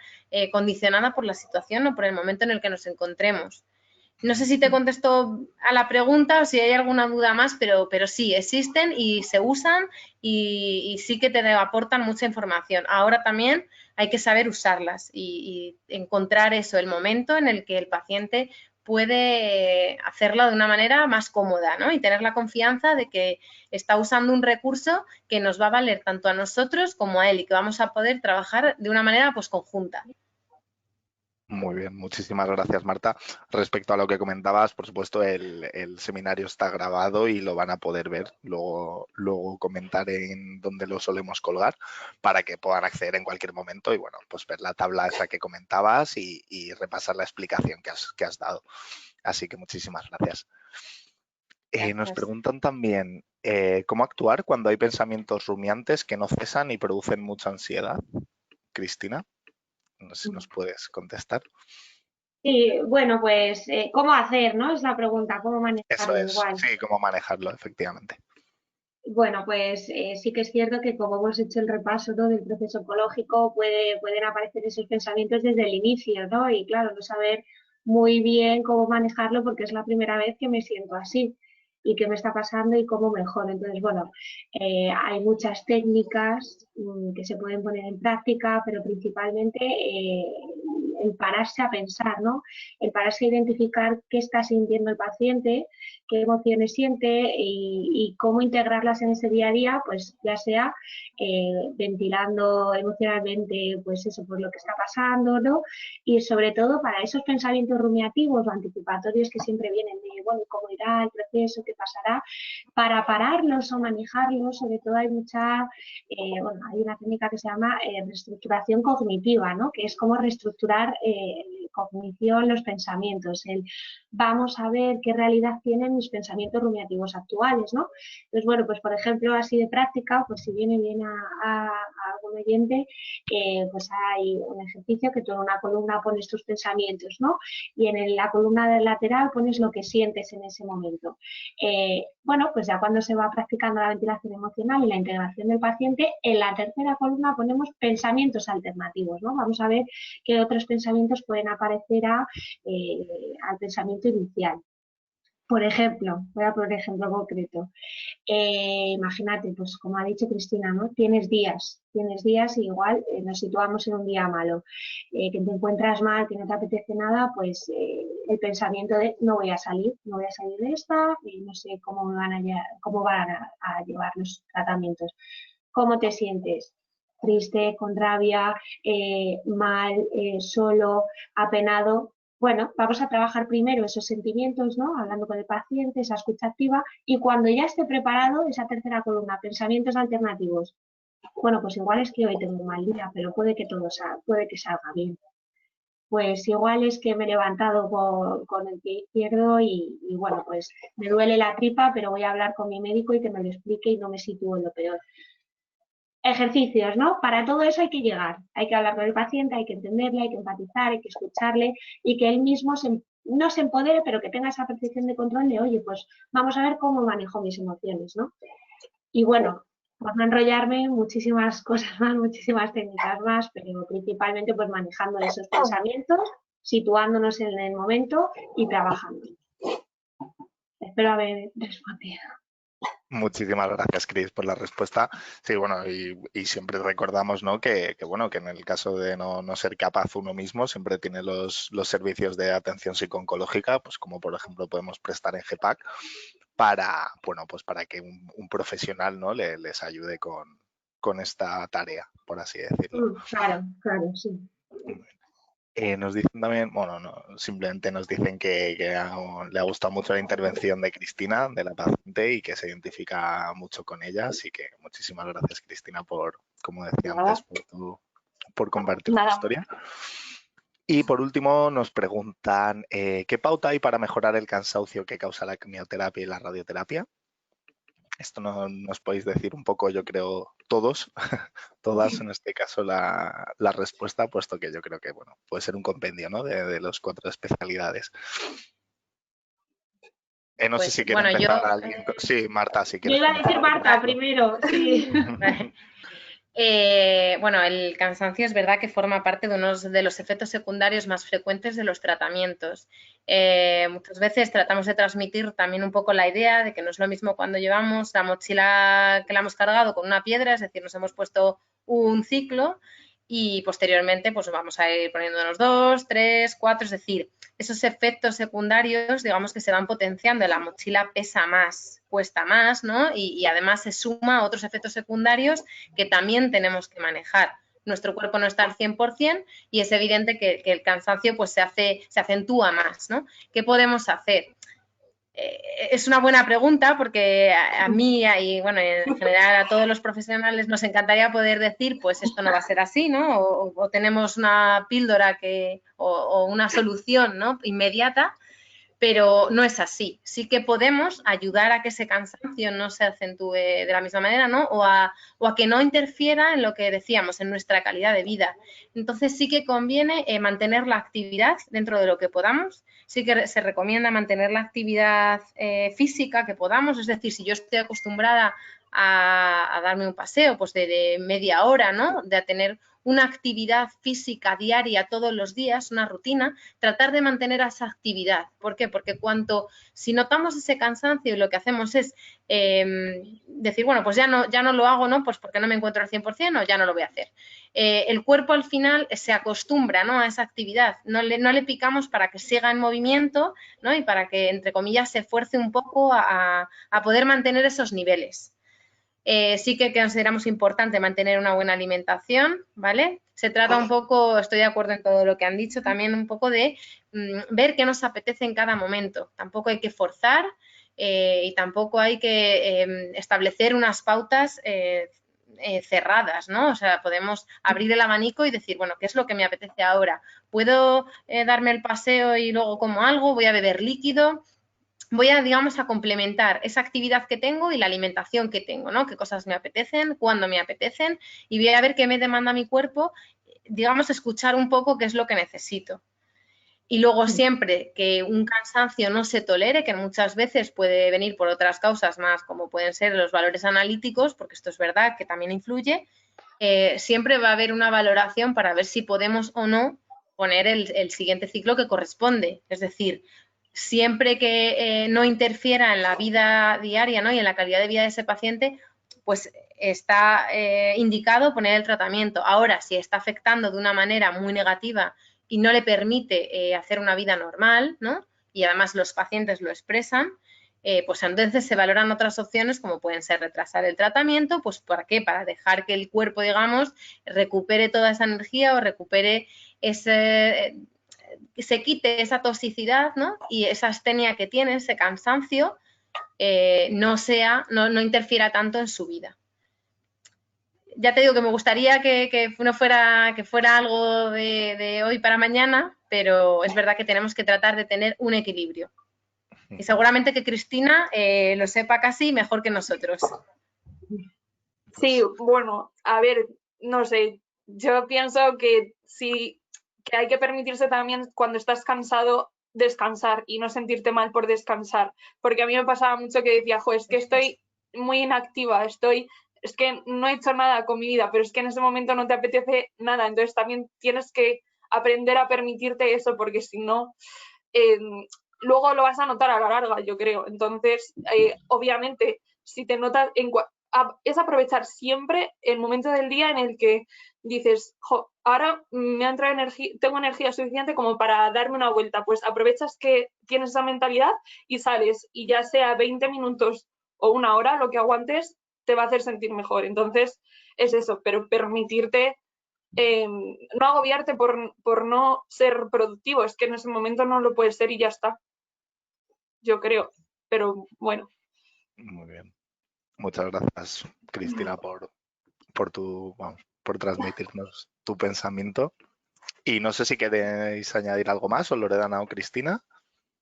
condicionada por la situación o por el momento en el que nos encontremos. No sé si te contesto a la pregunta o si hay alguna duda más, pero sí, existen y se usan y sí que te aportan mucha información. Ahora también hay que saber usarlas y encontrar eso, el momento en el que el paciente puede hacerlo de una manera más cómoda, ¿no? Y tener la confianza de que está usando un recurso que nos va a valer tanto a nosotros como a él y que vamos a poder trabajar de una manera pues conjunta. Muy bien, muchísimas gracias, Marta. Respecto a lo que comentabas, por supuesto, el seminario está grabado y lo van a poder ver. Luego comentaré en dónde lo solemos colgar para que puedan acceder en cualquier momento y, bueno, pues ver la tabla esa que comentabas y repasar la explicación que has dado. Así que muchísimas gracias. Nos preguntan también cómo actuar cuando hay pensamientos rumiantes que no cesan y producen mucha ansiedad. Cristina, no sé si nos puedes contestar. Sí, bueno, pues, ¿cómo hacer, no? Es la pregunta, ¿cómo Eso manejarlo es, igual? sí, cómo manejarlo, efectivamente. Bueno, pues sí que es cierto que como hemos hecho el repaso, ¿no?, del proceso oncológico, pueden aparecer esos pensamientos desde el inicio, ¿no? Y claro, no saber muy bien cómo manejarlo porque es la primera vez que me siento así y qué me está pasando y cómo mejor. Entonces, bueno, hay muchas técnicas que se pueden poner en práctica, pero principalmente el pararse a pensar, ¿no? El pararse a identificar qué está sintiendo el paciente, qué emociones siente y cómo integrarlas en ese día a día, pues ya sea ventilando emocionalmente pues eso, por lo que está pasando, ¿no? Y sobre todo para esos pensamientos rumiativos o anticipatorios que siempre vienen de, bueno, ¿cómo irá el proceso? ¿Qué pasará? Para pararlos o manejarlos, sobre todo hay bueno, hay una técnica que se llama reestructuración cognitiva, ¿no? Que es como reestructurar cognición, los pensamientos, vamos a ver qué realidad tienen mis pensamientos rumiativos actuales, ¿no? Entonces, bueno, pues por ejemplo, así de práctica, pues si viene bien a algún oyente, pues hay un ejercicio que tú en una columna pones tus pensamientos, ¿no? Y en la columna lateral pones lo que sientes en ese momento. Bueno, pues ya cuando se va practicando la ventilación emocional y la integración del paciente, en la tercera columna ponemos pensamientos alternativos, ¿no? Vamos a ver qué otros pensamientos pueden aparecer al pensamiento inicial. Por ejemplo, voy a poner ejemplo concreto. Imagínate, pues como ha dicho Cristina, ¿no? Tienes días y igual nos situamos en un día malo, que te encuentras mal, que no te apetece nada, pues el pensamiento de no voy a salir de esta, no sé cómo van a llevar los tratamientos. ¿Cómo te sientes? Triste, con rabia, mal, solo, apenado. Bueno, vamos a trabajar primero esos sentimientos, ¿no? Hablando con el paciente, esa escucha activa, y cuando ya esté preparado, esa tercera columna, pensamientos alternativos. Bueno, pues igual es que hoy tengo un mal día, pero puede que salga bien. Pues igual es que me he levantado con el pie izquierdo y bueno, pues me duele la tripa, pero voy a hablar con mi médico y que me lo explique y no me sitúo en lo peor. Ejercicios, ¿no? Para todo eso hay que llegar, hay que hablar con el paciente, hay que entenderle, hay que empatizar, hay que escucharle y que él mismo no se empodere, pero que tenga esa percepción de control de, oye, pues vamos a ver cómo manejo mis emociones, ¿no? Y bueno, por no enrollarme, muchísimas cosas más, muchísimas técnicas más, pero principalmente pues manejando esos pensamientos, situándonos en el momento y trabajando. Espero haber respondido. Muchísimas gracias, Cris, por la respuesta. Sí, bueno, y siempre recordamos, ¿no?, que bueno, que en el caso de no ser capaz uno mismo, siempre tiene los servicios de atención psico-oncológica, pues como por ejemplo podemos prestar en GEPAC para, bueno, pues para que un profesional, ¿no?, les ayude con esta tarea, por así decirlo. Claro, sí. Nos dicen también, bueno, no, simplemente nos dicen que le ha gustado mucho la intervención de Cristina, de la paciente, y que se identifica mucho con ella. Así que muchísimas gracias, Cristina, como decía antes, por compartir tu historia. Y por último nos preguntan, ¿qué pauta hay para mejorar el cansancio que causa la quimioterapia y la radioterapia? Esto nos podéis decir un poco, yo creo, todas en este caso la respuesta, puesto que yo creo que bueno, puede ser un compendio, ¿no?, de las 4 especialidades. No sé si quiere empezar alguien. Sí, Marta, si quieres. Yo iba a decir Marta primero, sí. Bueno, el cansancio es verdad que forma parte de uno de los efectos secundarios más frecuentes de los tratamientos. Muchas veces tratamos de transmitir también un poco la idea de que no es lo mismo cuando llevamos la mochila que la hemos cargado con una piedra, es decir, nos hemos puesto un ciclo y posteriormente pues vamos a ir poniéndonos 2, 3, 4, es decir, esos efectos secundarios, digamos que se van potenciando, la mochila pesa más, cuesta más, ¿no? Y además se suma a otros efectos secundarios que también tenemos que manejar. Nuestro cuerpo no está al 100% y es evidente que el cansancio pues se acentúa más, ¿no? ¿Qué podemos hacer? Es una buena pregunta porque a mí y bueno, en general a todos los profesionales nos encantaría poder decir pues esto no va a ser así, ¿no? O tenemos una píldora o una solución, ¿no? Inmediata, pero no es así. Sí que podemos ayudar a que ese cansancio no se acentúe de la misma manera, ¿no? O a que no interfiera en lo que decíamos, en nuestra calidad de vida. Entonces sí que conviene mantener la actividad dentro de lo que podamos. Sí que se recomienda mantener la actividad física que podamos, es decir, si yo estoy acostumbrada a darme un paseo pues de media hora, ¿no? De tener una actividad física diaria todos los días, una rutina, tratar de mantener esa actividad. ¿Por qué? Porque si notamos ese cansancio y lo que hacemos es decir, bueno, pues ya no lo hago, ¿no? Pues porque no me encuentro al 100% o ya no lo voy a hacer. El cuerpo al final se acostumbra, ¿no? A esa actividad. No le picamos para que siga en movimiento, ¿no? Y para que, entre comillas, se esfuerce un poco a poder mantener esos niveles. Sí que consideramos importante mantener una buena alimentación, ¿vale? Se trata un poco, estoy de acuerdo en todo lo que han dicho, también un poco de ver qué nos apetece en cada momento. Tampoco hay que forzar y tampoco hay que establecer unas pautas cerradas, ¿no? O sea, podemos abrir el abanico y decir, bueno, ¿qué es lo que me apetece ahora? ¿Puedo darme el paseo y luego como algo? ¿Voy a beber líquido? Voy a, digamos, a complementar esa actividad que tengo y la alimentación que tengo, ¿no? Qué cosas me apetecen, cuándo me apetecen y voy a ver qué me demanda mi cuerpo, digamos, escuchar un poco qué es lo que necesito. Y luego siempre que un cansancio no se tolere, que muchas veces puede venir por otras causas más, como pueden ser los valores analíticos, porque esto es verdad que también influye, siempre va a haber una valoración para ver si podemos o no poner el siguiente ciclo que corresponde. Es decir, siempre que no interfiera en la vida diaria, ¿no? Y en la calidad de vida de ese paciente, pues está indicado poner el tratamiento. Ahora, si está afectando de una manera muy negativa y no le permite hacer una vida normal, ¿no? Y además los pacientes lo expresan, pues entonces se valoran otras opciones como pueden ser retrasar el tratamiento, pues ¿para qué? Para dejar que el cuerpo, digamos, recupere toda esa energía o recupere se quite esa toxicidad, ¿no? Y esa astenia que tiene, ese cansancio, no interfiera tanto en su vida. Ya te digo que me gustaría que fuera algo de hoy para mañana, pero es verdad que tenemos que tratar de tener un equilibrio. Y seguramente que Cristina lo sepa casi mejor que nosotros. Sí, bueno, a ver, no sé, yo pienso que sí, que hay que permitirse también cuando estás cansado descansar y no sentirte mal por descansar, porque a mí me pasaba mucho que decía, jo, es que estoy muy inactiva, es que no he hecho nada con mi vida, pero es que en ese momento no te apetece nada, entonces también tienes que aprender a permitirte eso, porque si no, luego lo vas a notar a la larga, yo creo. Entonces, obviamente, si te notas, es aprovechar siempre el momento del día en el que dices, jo, ahora me ha entrado energía, tengo energía suficiente como para darme una vuelta. Pues aprovechas que tienes esa mentalidad y sales, y ya sea 20 minutos o una hora, lo que aguantes, te va a hacer sentir mejor. Entonces, es eso, pero permitirte no agobiarte por no ser productivo, es que en ese momento no lo puedes ser y ya está. Yo creo, pero bueno. Muy bien. Muchas gracias, Cristina, por transmitirnos tu pensamiento. Y no sé si queréis añadir algo más, o Loredana o Cristina,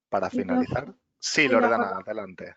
para finalizar. Sí, Loredana, adelante.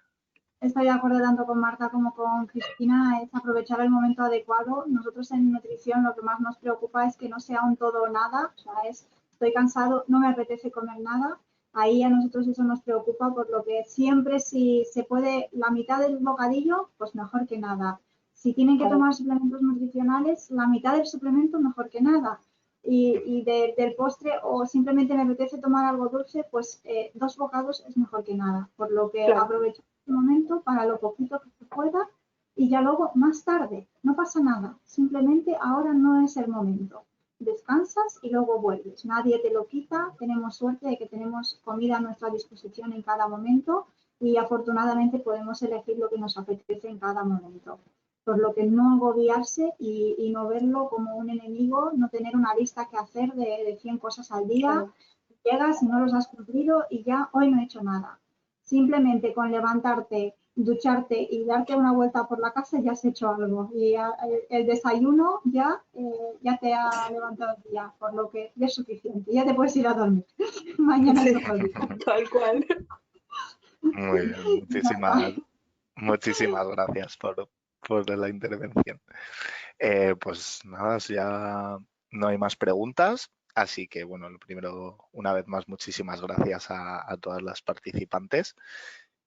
Estoy de acuerdo tanto con Marta como con Cristina, es aprovechar el momento adecuado. Nosotros en nutrición lo que más nos preocupa es que no sea un todo o nada, o sea, estoy cansado, no me apetece comer nada, Ahí a nosotros eso nos preocupa, por lo que siempre, si se puede, la mitad del bocadillo, pues mejor que nada. Si tienen que tomar suplementos nutricionales, la mitad del suplemento mejor que nada. Y del postre, o simplemente me apetece tomar algo dulce, pues 2 bocados es mejor que nada. Por lo que aprovecho este momento para lo poquito que se pueda, y ya luego más tarde, no pasa nada. Simplemente ahora no es el momento. Descansas y luego vuelves. Nadie te lo quita. Tenemos suerte de que tenemos comida a nuestra disposición en cada momento y afortunadamente podemos elegir lo que nos apetece en cada momento. Por lo que no agobiarse y no verlo como un enemigo, no tener una lista que hacer de 100 cosas al día. Llegas y no los has cumplido y ya hoy no he hecho nada. Simplemente con levantarte, ducharte y darte una vuelta por la casa ya has hecho algo. Y el desayuno ya te ha levantado el día, por lo que ya es suficiente. Ya te puedes ir a dormir. Mañana es otro día. Tal cual. Muy bien, muchísimas gracias por la intervención. Pues nada, ya no hay más preguntas. Así que, bueno, lo primero, una vez más, muchísimas gracias a todas las participantes.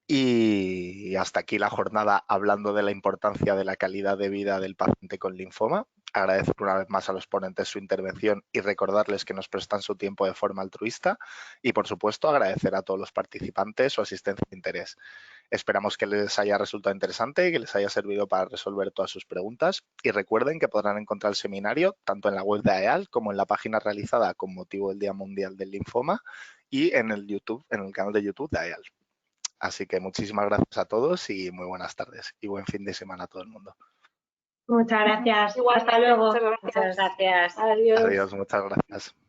Y hasta aquí la jornada hablando de la importancia de la calidad de vida del paciente con linfoma. Agradecer una vez más a los ponentes su intervención y recordarles que nos prestan su tiempo de forma altruista. Y, por supuesto, agradecer a todos los participantes su asistencia e interés. Esperamos que les haya resultado interesante y que les haya servido para resolver todas sus preguntas. Y recuerden que podrán encontrar el seminario tanto en la web de AEAL como en la página realizada con motivo del Día Mundial del Linfoma y en el canal de YouTube de AEAL. Así que muchísimas gracias a todos y muy buenas tardes y buen fin de semana a todo el mundo. Muchas gracias. Igualmente, Hasta luego. muchas gracias. Muchas gracias. Adiós. Adiós, muchas gracias.